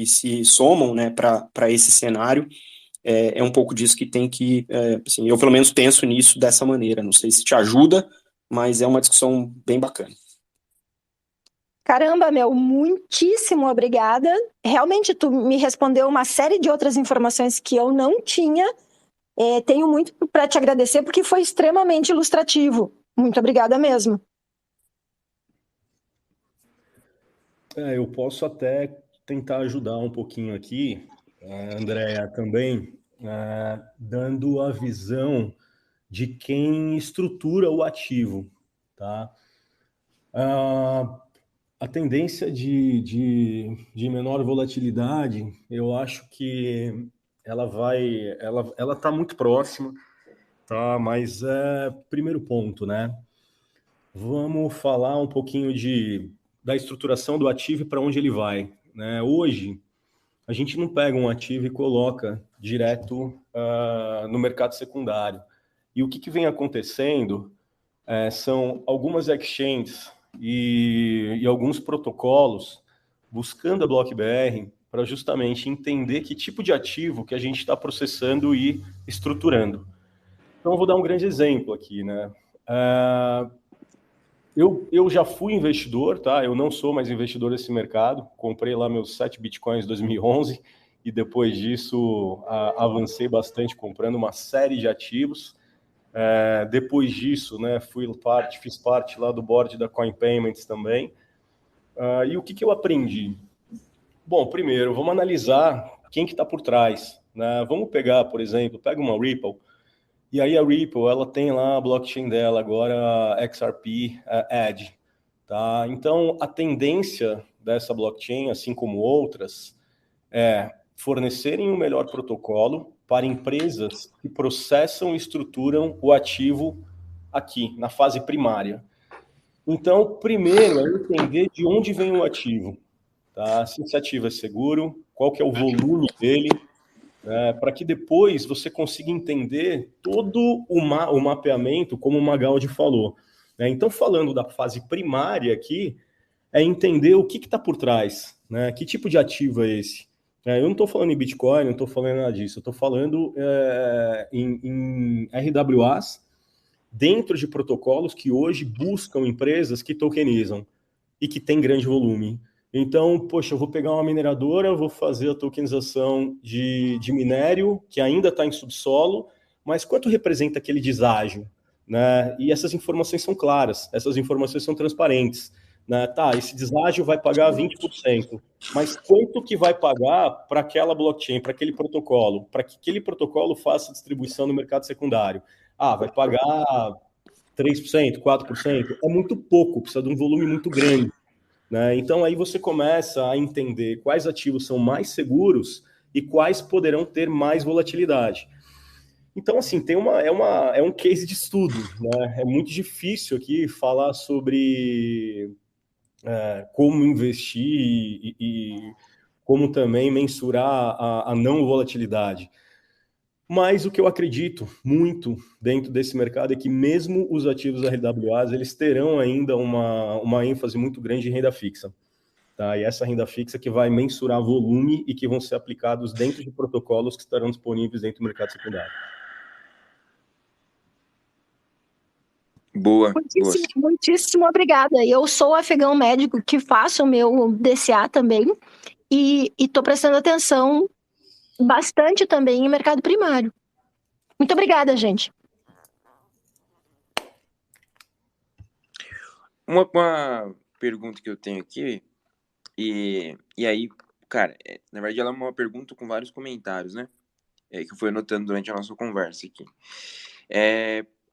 se somam, né, para esse cenário, é um pouco disso que tem que, assim, eu pelo menos penso nisso dessa maneira, não sei se te ajuda, mas é uma discussão bem bacana. Caramba, Mel, muitíssimo obrigada. Realmente, tu me respondeu uma série de outras informações que eu não tinha. Tenho muito para te agradecer, porque foi extremamente ilustrativo. Muito obrigada mesmo. Eu posso até tentar ajudar um pouquinho aqui, Andréa, também, dando a visão de quem estrutura o ativo, tá? A tendência de menor volatilidade, eu acho que ela está muito próxima, tá? Mas primeiro ponto, né? Vamos falar um pouquinho da estruturação do ativo e para onde ele vai, né? Hoje, a gente não pega um ativo e coloca direto no mercado secundário. E o que vem acontecendo são algumas exchanges e alguns protocolos buscando a BlockBR para justamente entender que tipo de ativo que a gente está processando e estruturando. Então, eu vou dar um grande exemplo aqui, né? Eu já fui investidor, tá? Eu não sou mais investidor desse mercado. Comprei lá meus 7 bitcoins em 2011 e depois disso avancei bastante comprando uma série de ativos. Depois disso, né, fiz parte lá do board da Coin Payments também. E o que eu aprendi? Bom, primeiro, vamos analisar quem que está por trás, né? Vamos pegar, por exemplo, pega uma Ripple, e aí a Ripple, ela tem lá a blockchain dela, agora XRP Edge, tá? Então, a tendência dessa blockchain, assim como outras, é fornecerem um melhor protocolo para empresas que processam e estruturam o ativo aqui, na fase primária. Então, primeiro é entender de onde vem o ativo, tá? Se esse ativo é seguro, qual que é o volume dele, para que depois você consiga entender todo o mapeamento, como o Magaldi falou. Então, falando da fase primária aqui, é entender o que está por trás, né? Que tipo de ativo é esse? Eu não estou falando em Bitcoin, não estou falando nada disso, eu estou falando em RWAs, dentro de protocolos que hoje buscam empresas que tokenizam e que têm grande volume. Então, poxa, eu vou pegar uma mineradora, vou fazer a tokenização de minério, que ainda está em subsolo, mas quanto representa aquele deságio? Né? E essas informações são claras, essas informações são transparentes. Né? Tá, esse deságio vai pagar 20%, mas quanto que vai pagar para aquela blockchain, para aquele protocolo, para que aquele protocolo faça distribuição no mercado secundário? Vai pagar 3%, 4%? É muito pouco, precisa de um volume muito grande. Né? Então, aí você começa a entender quais ativos são mais seguros e quais poderão ter mais volatilidade. Então, assim, é um case de estudo. Né? É muito difícil aqui falar sobre como investir e como também mensurar a não volatilidade. Mas o que eu acredito muito dentro desse mercado é que mesmo os ativos RWAs, eles terão ainda uma ênfase muito grande em renda fixa. Tá? E essa renda fixa que vai mensurar volume e que vão ser aplicados dentro de protocolos que estarão disponíveis dentro do mercado secundário. Boa. Muitíssimo obrigada. Eu sou afegão médico que faço o meu DCA também e estou prestando atenção bastante também em mercado primário. Muito obrigada, gente. Uma pergunta que eu tenho aqui, e aí, cara, na verdade ela é uma pergunta com vários comentários, né? Que eu fui anotando durante a nossa conversa aqui.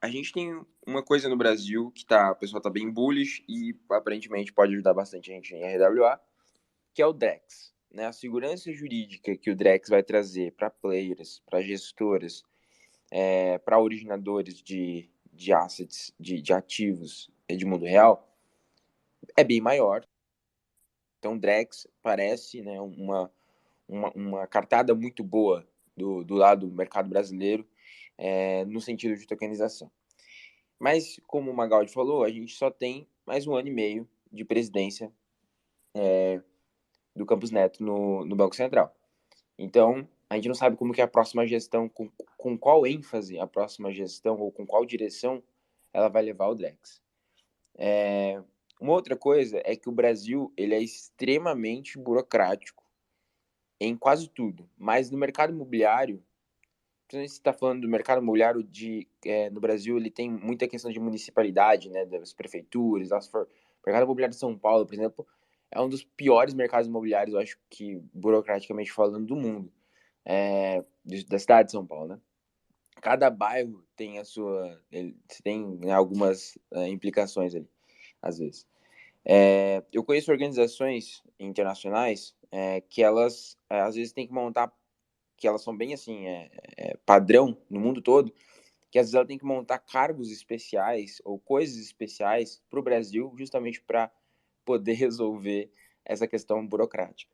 A gente tem uma coisa no Brasil que o pessoal tá bem bullish e aparentemente pode ajudar bastante a gente em RWA, que é o DREX, né? A segurança jurídica que o DREX vai trazer para players, para gestoras, para originadores de assets, de ativos de mundo real, é bem maior. Então, o DREX parece, né, uma cartada muito boa do lado do mercado brasileiro, no sentido de tokenização. Mas, como o Magaldi falou, a gente só tem mais 1 ano e meio de presidência do Campos Neto no Banco Central. Então, a gente não sabe como que a próxima gestão, com qual ênfase a próxima gestão ou com qual direção ela vai levar o DREX. Uma outra coisa é que o Brasil ele é extremamente burocrático em quase tudo, mas no mercado imobiliário, principalmente se está falando do mercado imobiliário no Brasil, ele tem muita questão de municipalidade, né, das prefeituras. O mercado imobiliário de São Paulo, por exemplo, é um dos piores mercados imobiliários, eu acho que burocraticamente falando, do mundo, da cidade de São Paulo, né? Cada bairro tem tem algumas implicações ali, às vezes. Eu conheço organizações internacionais que elas, às vezes, têm que montar, que elas são bem assim, padrão no mundo todo, que às vezes ela tem que montar cargos especiais ou coisas especiais para o Brasil, justamente para poder resolver essa questão burocrática.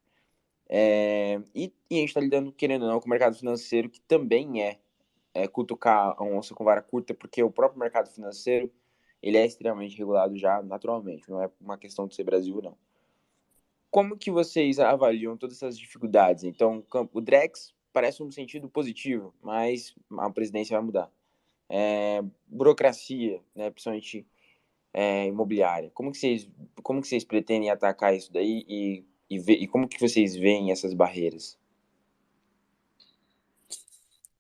E a gente está lidando, querendo ou não, com o mercado financeiro, que também cutucar a onça com vara curta, porque o próprio mercado financeiro ele é extremamente regulado já naturalmente, não é uma questão de ser Brasil, não. Como que vocês avaliam todas essas dificuldades? Então, o DREX parece um sentido positivo, mas a presidência vai mudar. Burocracia, né, principalmente imobiliária. Como que vocês pretendem atacar isso daí e como que vocês veem essas barreiras?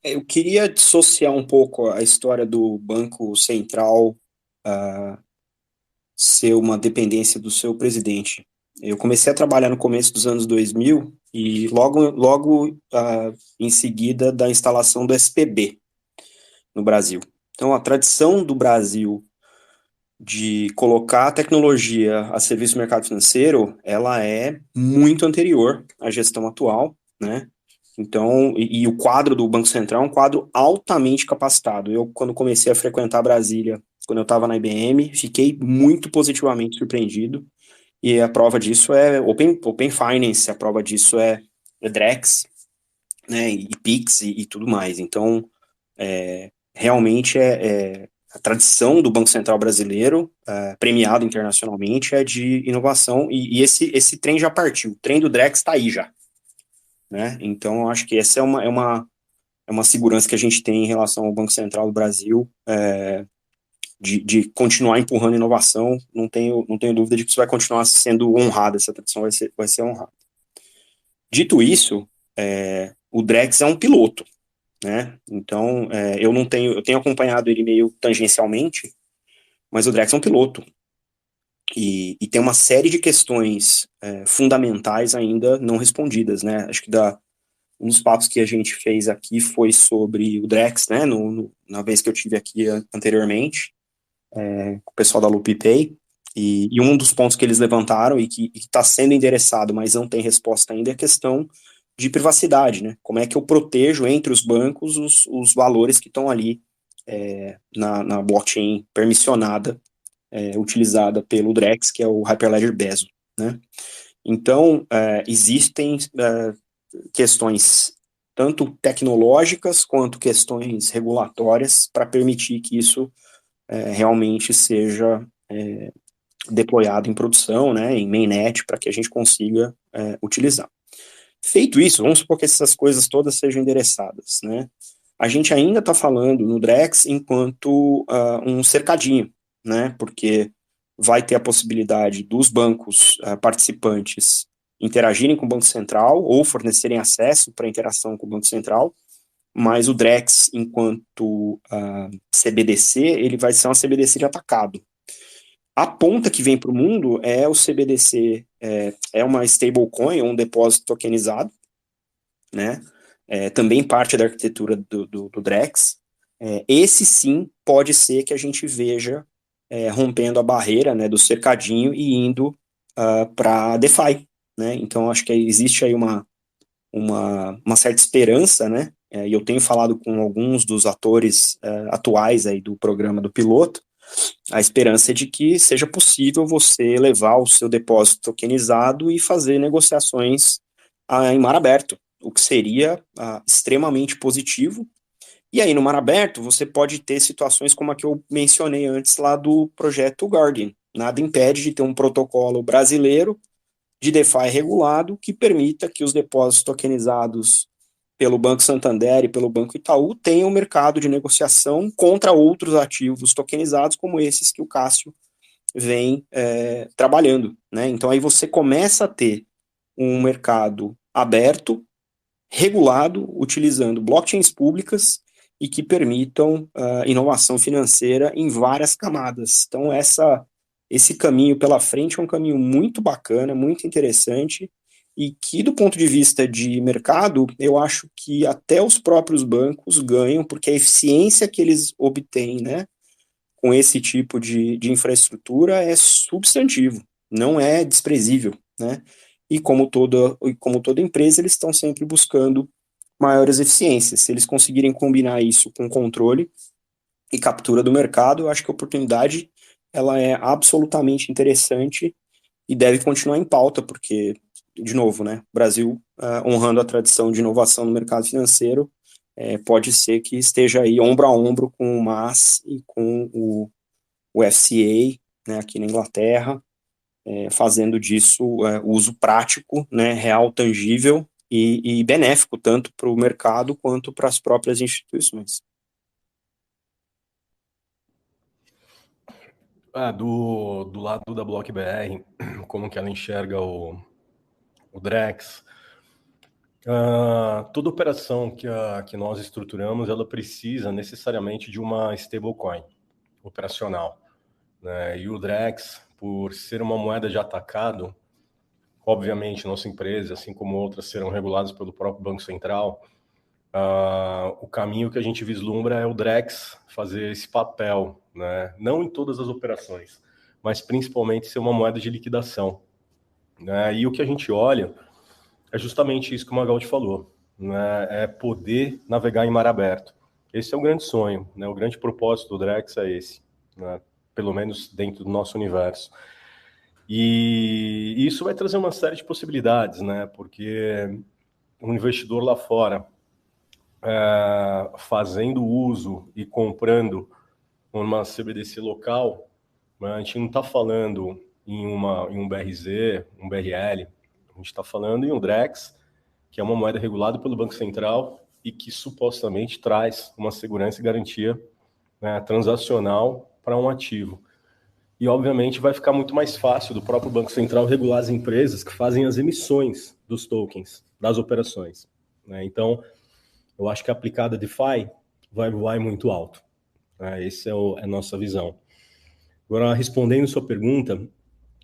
Eu queria dissociar um pouco a história do Banco Central ser uma dependência do seu presidente. Eu comecei a trabalhar no começo dos anos 2000 e logo em seguida da instalação do SPB no Brasil. Então, a tradição do Brasil de colocar a tecnologia a serviço do mercado financeiro, ela é muito anterior à gestão atual, né? Então, e o quadro do Banco Central é um quadro altamente capacitado. Eu, quando comecei a frequentar Brasília, quando eu estava na IBM, fiquei muito positivamente surpreendido. E a prova disso é Open Finance, a prova disso é DREX, né, e PIX e tudo mais. Então, realmente a tradição do Banco Central brasileiro, premiado internacionalmente, é de inovação, e esse trem já partiu. O trem do DREX está aí já. Né? Então, eu acho que essa é uma segurança que a gente tem em relação ao Banco Central do Brasil, de continuar empurrando inovação. Não tenho dúvida de que isso vai continuar sendo honrado, essa tradição vai ser honrada. Dito isso, o DREX é um piloto, né? Então, eu tenho acompanhado ele meio tangencialmente, mas o DREX é um piloto. E tem uma série de questões fundamentais ainda não respondidas, né? Acho que um dos papos que a gente fez aqui foi sobre o DREX, né? Na vez que eu tive aqui anteriormente, com o pessoal da LupiPay, e um dos pontos que eles levantaram e que está sendo endereçado, mas não tem resposta ainda, é a questão de privacidade, né? Como é que eu protejo entre os bancos os valores que estão ali na blockchain permissionada, utilizada pelo DREX, que é o Hyperledger Bezo, né? Então, existem questões tanto tecnológicas quanto questões regulatórias para permitir que isso realmente seja deployado em produção, né, em mainnet, para que a gente consiga utilizar. Feito isso, vamos supor que essas coisas todas sejam endereçadas, né? A gente ainda está falando no Drex enquanto um cercadinho, né? Porque vai ter a possibilidade dos bancos participantes interagirem com o Banco Central ou fornecerem acesso para interação com o Banco Central, mas o Drex, enquanto CBDC, ele vai ser uma CBDC de atacado. A ponta que vem para o mundo é o CBDC, é uma stablecoin, um depósito tokenizado, né? Também parte da arquitetura do Drex. Esse sim pode ser que a gente veja rompendo a barreira, né, do cercadinho e indo para DeFi, né? Então acho que existe aí uma certa esperança, né? E eu tenho falado com alguns dos atores atuais aí do programa do piloto, a esperança é de que seja possível você levar o seu depósito tokenizado e fazer negociações em mar aberto, o que seria extremamente positivo. E aí, no mar aberto, você pode ter situações como a que eu mencionei antes lá do projeto Guardian. Nada impede de ter um protocolo brasileiro de DeFi regulado que permita que os depósitos tokenizados pelo Banco Santander e pelo Banco Itaú tenham um mercado de negociação contra outros ativos tokenizados, como esses que o Cássio vem trabalhando, né? Então aí você começa a ter um mercado aberto, regulado, utilizando blockchains públicas e que permitam inovação financeira em várias camadas. Então esse caminho pela frente é um caminho muito bacana, muito interessante, e que, do ponto de vista de mercado, eu acho que até os próprios bancos ganham, porque a eficiência que eles obtêm, né, com esse tipo de infraestrutura é substantivo, não é desprezível, né, e como toda empresa, eles estão sempre buscando maiores eficiências. Se eles conseguirem combinar isso com controle e captura do mercado, eu acho que a oportunidade ela é absolutamente interessante e deve continuar em pauta, porque, de novo, né, o Brasil, honrando a tradição de inovação no mercado financeiro, pode ser que esteja aí ombro a ombro com o MAS e com o FCA, né, aqui na Inglaterra, fazendo disso uso prático, né, real, tangível e benéfico, tanto para o mercado quanto para as próprias instituições. Do lado da BlockBR, como que ela enxerga o Drex, toda operação que nós estruturamos, ela precisa necessariamente de uma stablecoin operacional, né? E o Drex, por ser uma moeda de atacado, obviamente nossa empresa, assim como outras, serão reguladas pelo próprio Banco Central. O caminho que a gente vislumbra é o Drex fazer esse papel, né? Não em todas as operações, mas principalmente ser uma moeda de liquidação, né? E o que a gente olha é justamente isso que o Magaldi falou, né? É poder navegar em mar aberto. Esse é o grande sonho, né? O grande propósito do Drex é esse, né? Pelo menos dentro do nosso universo. E isso vai trazer uma série de possibilidades, né? Porque um investidor lá fora fazendo uso e comprando uma CBDC local, a gente não está falando em um BRZ, um BRL, a gente está falando em um Drex, que é uma moeda regulada pelo Banco Central e que supostamente traz uma segurança e garantia, né, transacional para um ativo. E, obviamente, vai ficar muito mais fácil do próprio Banco Central regular as empresas que fazem as emissões dos tokens, das operações, né? Então, eu acho que a aplicada DeFi vai voar muito alto. Essa é a nossa visão. Agora, respondendo sua pergunta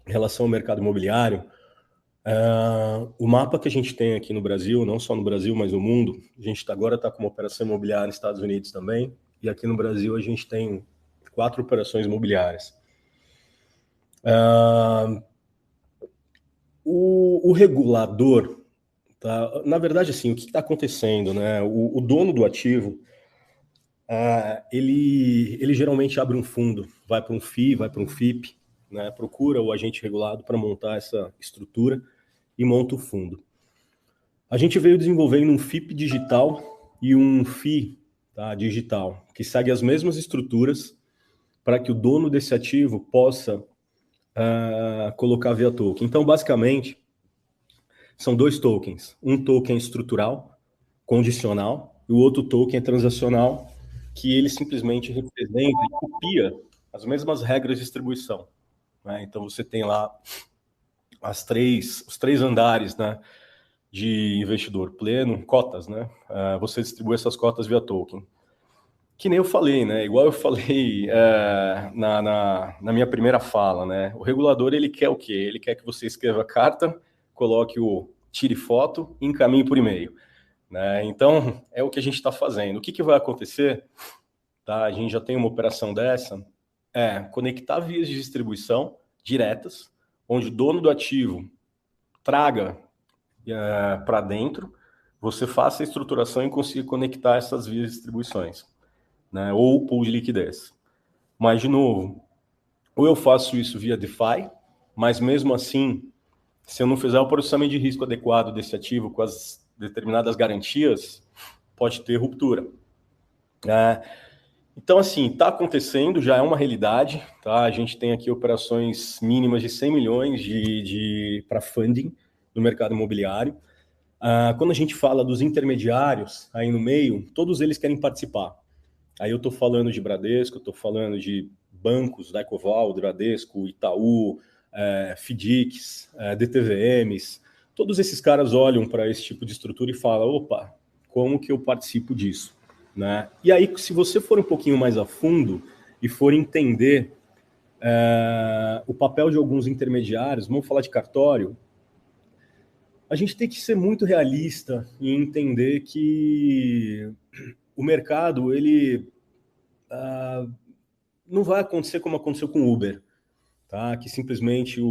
em relação ao mercado imobiliário, o mapa que a gente tem aqui no Brasil, não só no Brasil, mas no mundo, a gente agora está com uma operação imobiliária nos Estados Unidos também, e aqui no Brasil a gente tem 4 operações imobiliárias. O regulador, tá? Na verdade, assim, o que está acontecendo, né? O dono do ativo, ele geralmente abre um fundo, vai para um FII, vai para um FIP, né? Procura o agente regulado para montar essa estrutura e monta o fundo. A gente veio desenvolvendo um FIP digital e um FI, tá, digital, que segue as mesmas estruturas para que o dono desse ativo possa colocar via token. Então, basicamente, são 2 tokens. Um token estrutural, condicional, e o outro token é transacional, que ele simplesmente representa e copia as mesmas regras de distribuição, né? Então, você tem lá os 3 andares, né, de investidor pleno, cotas, né? Você distribui essas cotas via token. Que nem eu falei, né? Igual eu falei na minha primeira fala, né? O regulador, ele quer o quê? Ele quer que você escreva a carta, coloque tire foto e encaminhe por e-mail, né? Então, é o que a gente está fazendo. O que vai acontecer? Tá? A gente já tem uma operação dessa, conectar vias de distribuição diretas, onde o dono do ativo traga para dentro, você faça a estruturação e consiga conectar essas vias de distribuições, né? Ou pool de liquidez. Mas, de novo, ou eu faço isso via DeFi, mas mesmo assim, se eu não fizer o processamento de risco adequado desse ativo com as determinadas garantias, pode ter ruptura. Então, assim, está acontecendo, já é uma realidade, tá? A gente tem aqui operações mínimas de 100 milhões para funding no mercado imobiliário. Quando a gente fala dos intermediários aí no meio, todos eles querem participar. Aí eu estou falando de Bradesco, estou falando de bancos, da Ecoval, Bradesco, Itaú, FDICs, DTVMs. Todos esses caras olham para esse tipo de estrutura e falam, opa, como que eu participo disso? Né? E aí, se você for um pouquinho mais a fundo e for entender o papel de alguns intermediários, vamos falar de cartório, a gente tem que ser muito realista e entender que o mercado, ele não vai acontecer como aconteceu com o Uber, tá? Que simplesmente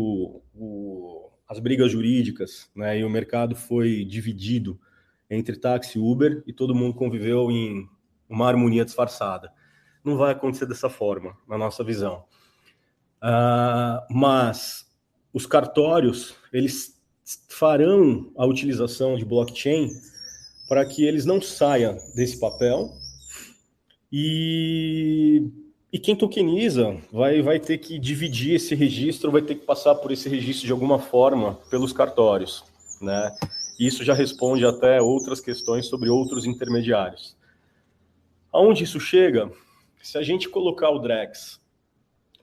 as brigas jurídicas, né, e o mercado foi dividido entre táxi e Uber e todo mundo conviveu em uma harmonia disfarçada. Não vai acontecer dessa forma, na nossa visão. Mas os cartórios, eles farão a utilização de blockchain para que eles não saiam desse papel e quem tokeniza vai ter que dividir esse registro, vai ter que passar por esse registro de alguma forma pelos cartórios, né? Isso já responde até outras questões sobre outros intermediários. Aonde isso chega? Se a gente colocar o Drex,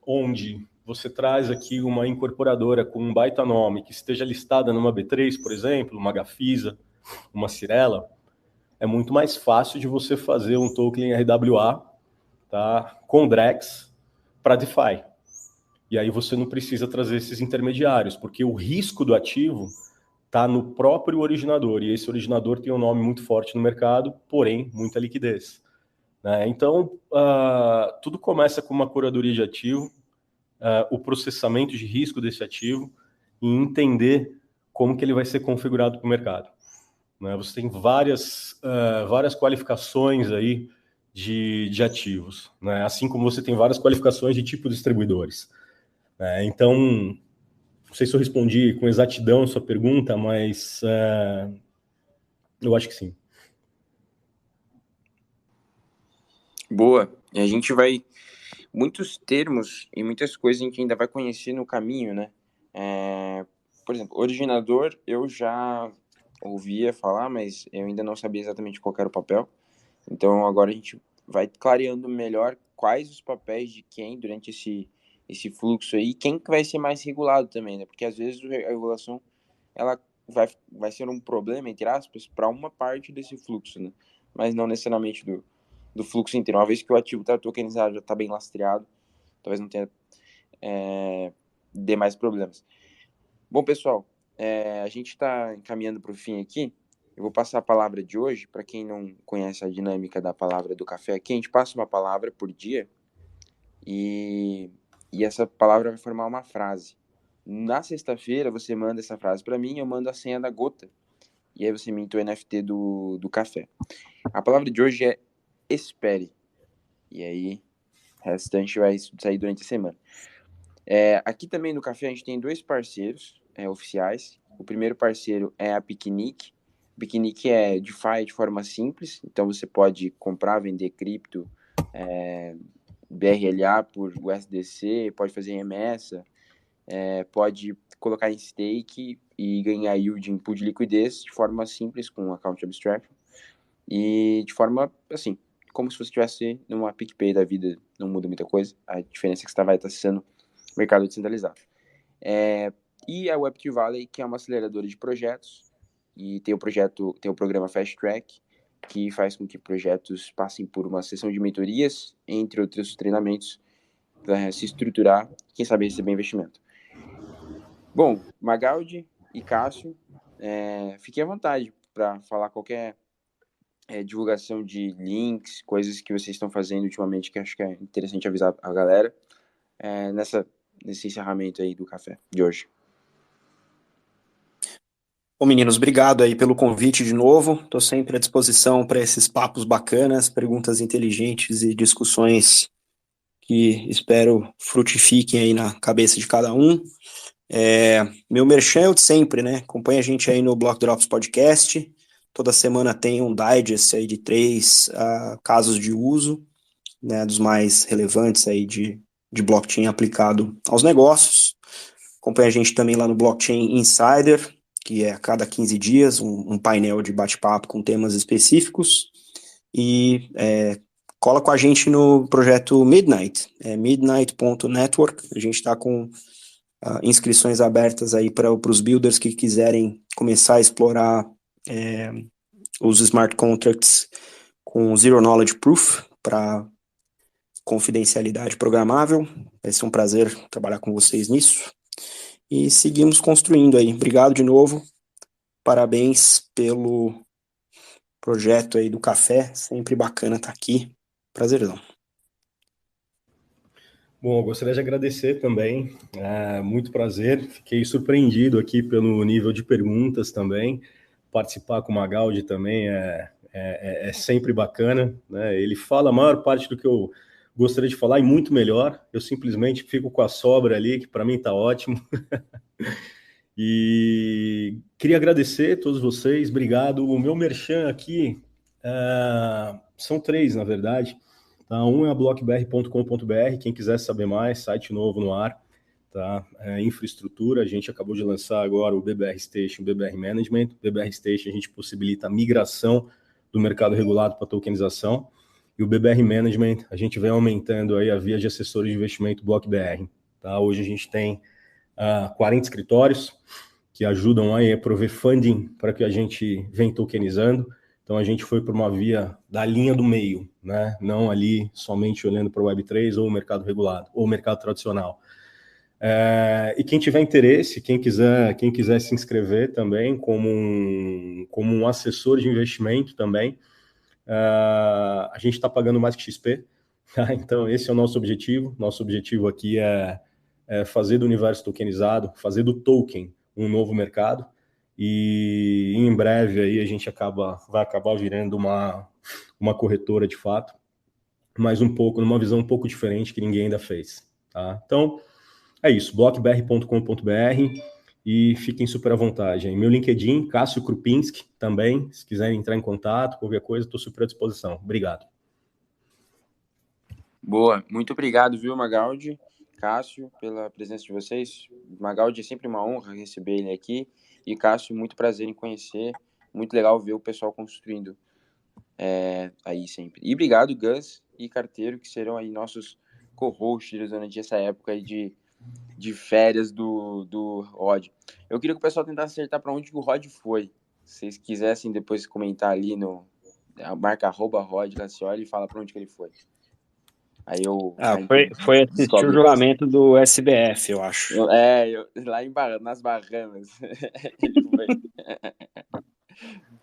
onde você traz aqui uma incorporadora com um baita nome, que esteja listada numa B3, por exemplo, uma Gafisa, uma Cirela, é muito mais fácil de você fazer um token RWA, tá, com Drex para DeFi. E aí você não precisa trazer esses intermediários, porque o risco do ativo está no próprio originador, e esse originador tem um nome muito forte no mercado, porém, muita liquidez. Né? Então, tudo começa com uma curadoria de ativo, o processamento de risco desse ativo e entender como que ele vai ser configurado para o mercado. Né? Você tem várias qualificações aí de ativos, né? Assim como você tem várias qualificações de tipo de distribuidores. Então, não sei se eu respondi com exatidão a sua pergunta, mas eu acho que sim. Boa. E a gente vai... Muitos termos e muitas coisas a gente ainda vai conhecer no caminho, né? Por exemplo, originador eu já ouvia falar, mas eu ainda não sabia exatamente qual era o papel. Então agora a gente vai clareando melhor quais os papéis de quem durante esse fluxo aí, quem que vai ser mais regulado também, né? Porque às vezes a regulação ela vai ser um problema, entre aspas, para uma parte desse fluxo, né? Mas não necessariamente do fluxo inteiro. Uma vez que o ativo está tokenizado, já está bem lastreado, talvez não tenha demais problemas. Bom, pessoal, a gente está encaminhando para o fim aqui. Eu vou passar a palavra de hoje. Para quem não conhece a dinâmica da palavra do café aqui, a gente passa uma palavra por dia e essa palavra vai formar uma frase. Na sexta-feira, você manda essa frase para mim, eu mando a senha da gota. E aí você minta o NFT do café. A palavra de hoje é espere. E aí, o restante vai sair durante a semana. Aqui também no café a gente tem 2 parceiros oficiais, O primeiro parceiro é a Picnic. Picnic é DeFi de forma simples, então você pode comprar, vender cripto, BRLA por USDC, pode fazer remessa, pode colocar em stake e ganhar yield em pool de liquidez de forma simples com um account abstraction e de forma, assim, como se você estivesse numa PicPay da vida, não muda muita coisa, a diferença é que você vai estar acessando o mercado descentralizado. E a Web3 Valley, que é uma aceleradora de projetos, e tem o programa Fast Track, que faz com que projetos passem por uma sessão de mentorias, entre outros treinamentos, para se estruturar, quem sabe receber investimento. Bom, Magaldi e Cássio, fiquem à vontade para falar qualquer divulgação de links, coisas que vocês estão fazendo ultimamente, que acho que é interessante avisar a galera, nesse encerramento aí do café de hoje. Bom, meninos, obrigado aí pelo convite de novo. Estou sempre à disposição para esses papos bacanas, perguntas inteligentes e discussões que espero frutifiquem aí na cabeça de cada um. Meu merchan é o de sempre, né? Acompanha a gente aí no Block Drops Podcast. Toda semana tem um digest aí de 3 casos de uso, né, dos mais relevantes aí de blockchain aplicado aos negócios. Acompanha a gente também lá no Blockchain Insider, que é a cada 15 dias um painel de bate-papo com temas específicos. E cola com a gente no projeto Midnight, midnight.network. A gente está com inscrições abertas aí para os builders que quiserem começar a explorar os smart contracts com Zero Knowledge Proof para confidencialidade programável. Vai ser um prazer trabalhar com vocês nisso. E seguimos construindo aí. Obrigado de novo. Parabéns pelo projeto aí do café. Sempre bacana estar aqui. Prazerzão. Bom, eu gostaria de agradecer também. Muito prazer. Fiquei surpreendido aqui pelo nível de perguntas também. Participar com o Magaldi também é sempre bacana, né? Ele fala a maior parte do que eu gostaria de falar e muito melhor. Eu simplesmente fico com a sobra ali, que para mim está ótimo. E queria agradecer a todos vocês, obrigado. O meu merchan aqui são 3, na verdade. Tá? Um é a blockbr.com.br, quem quiser saber mais, site novo no ar. Tá? Infraestrutura, a gente acabou de lançar agora o BBR Station, o BBR Management. O BBR Station a gente possibilita a migração do mercado regulado para tokenização. E o BBR Management, a gente vem aumentando aí a via de assessores de investimento BlockBR. Tá? Hoje a gente tem 40 escritórios que ajudam aí a prover funding para que a gente venha tokenizando. Então a gente foi por uma via da linha do meio, né? Não ali somente olhando para o Web3 ou o mercado regulado, ou o mercado tradicional. E quem tiver interesse, quem quiser se inscrever também como um assessor de investimento também, a gente está pagando mais que XP, tá? Então esse é o nosso objetivo. Nosso objetivo aqui é fazer do universo tokenizado, fazer do token um novo mercado, e em breve aí a gente vai acabar virando uma corretora de fato, mas numa visão um pouco diferente que ninguém ainda fez, tá? Então é isso, blockbr.com.br, e fiquem super à vontade. Meu LinkedIn, Cássio Krupinski, também, se quiserem entrar em contato, qualquer coisa, estou super à disposição. Obrigado. Boa, muito obrigado, viu, Magaldi, Cássio, pela presença de vocês. Magaldi, é sempre uma honra receber ele aqui, e Cássio, muito prazer em conhecer, muito legal ver o pessoal construindo aí sempre. E obrigado, Gus e Carteiro, que serão aí nossos co-hosts durante essa época aí de férias do Rod. Eu queria que o pessoal tentasse acertar para onde que o Rod foi. Se vocês quisessem depois comentar ali no marca @Rod Cassioli e fala para onde que ele foi. Aí foi assistir o julgamento do SBF, eu acho. Lá nas Bahamas. Ele foi.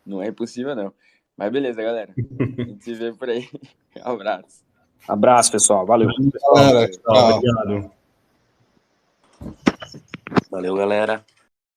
Não é impossível, não. Mas beleza, galera. A gente se vê por aí. Um abraço. Abraço, pessoal. Valeu. Galera, tchau. Obrigado. Valeu, galera.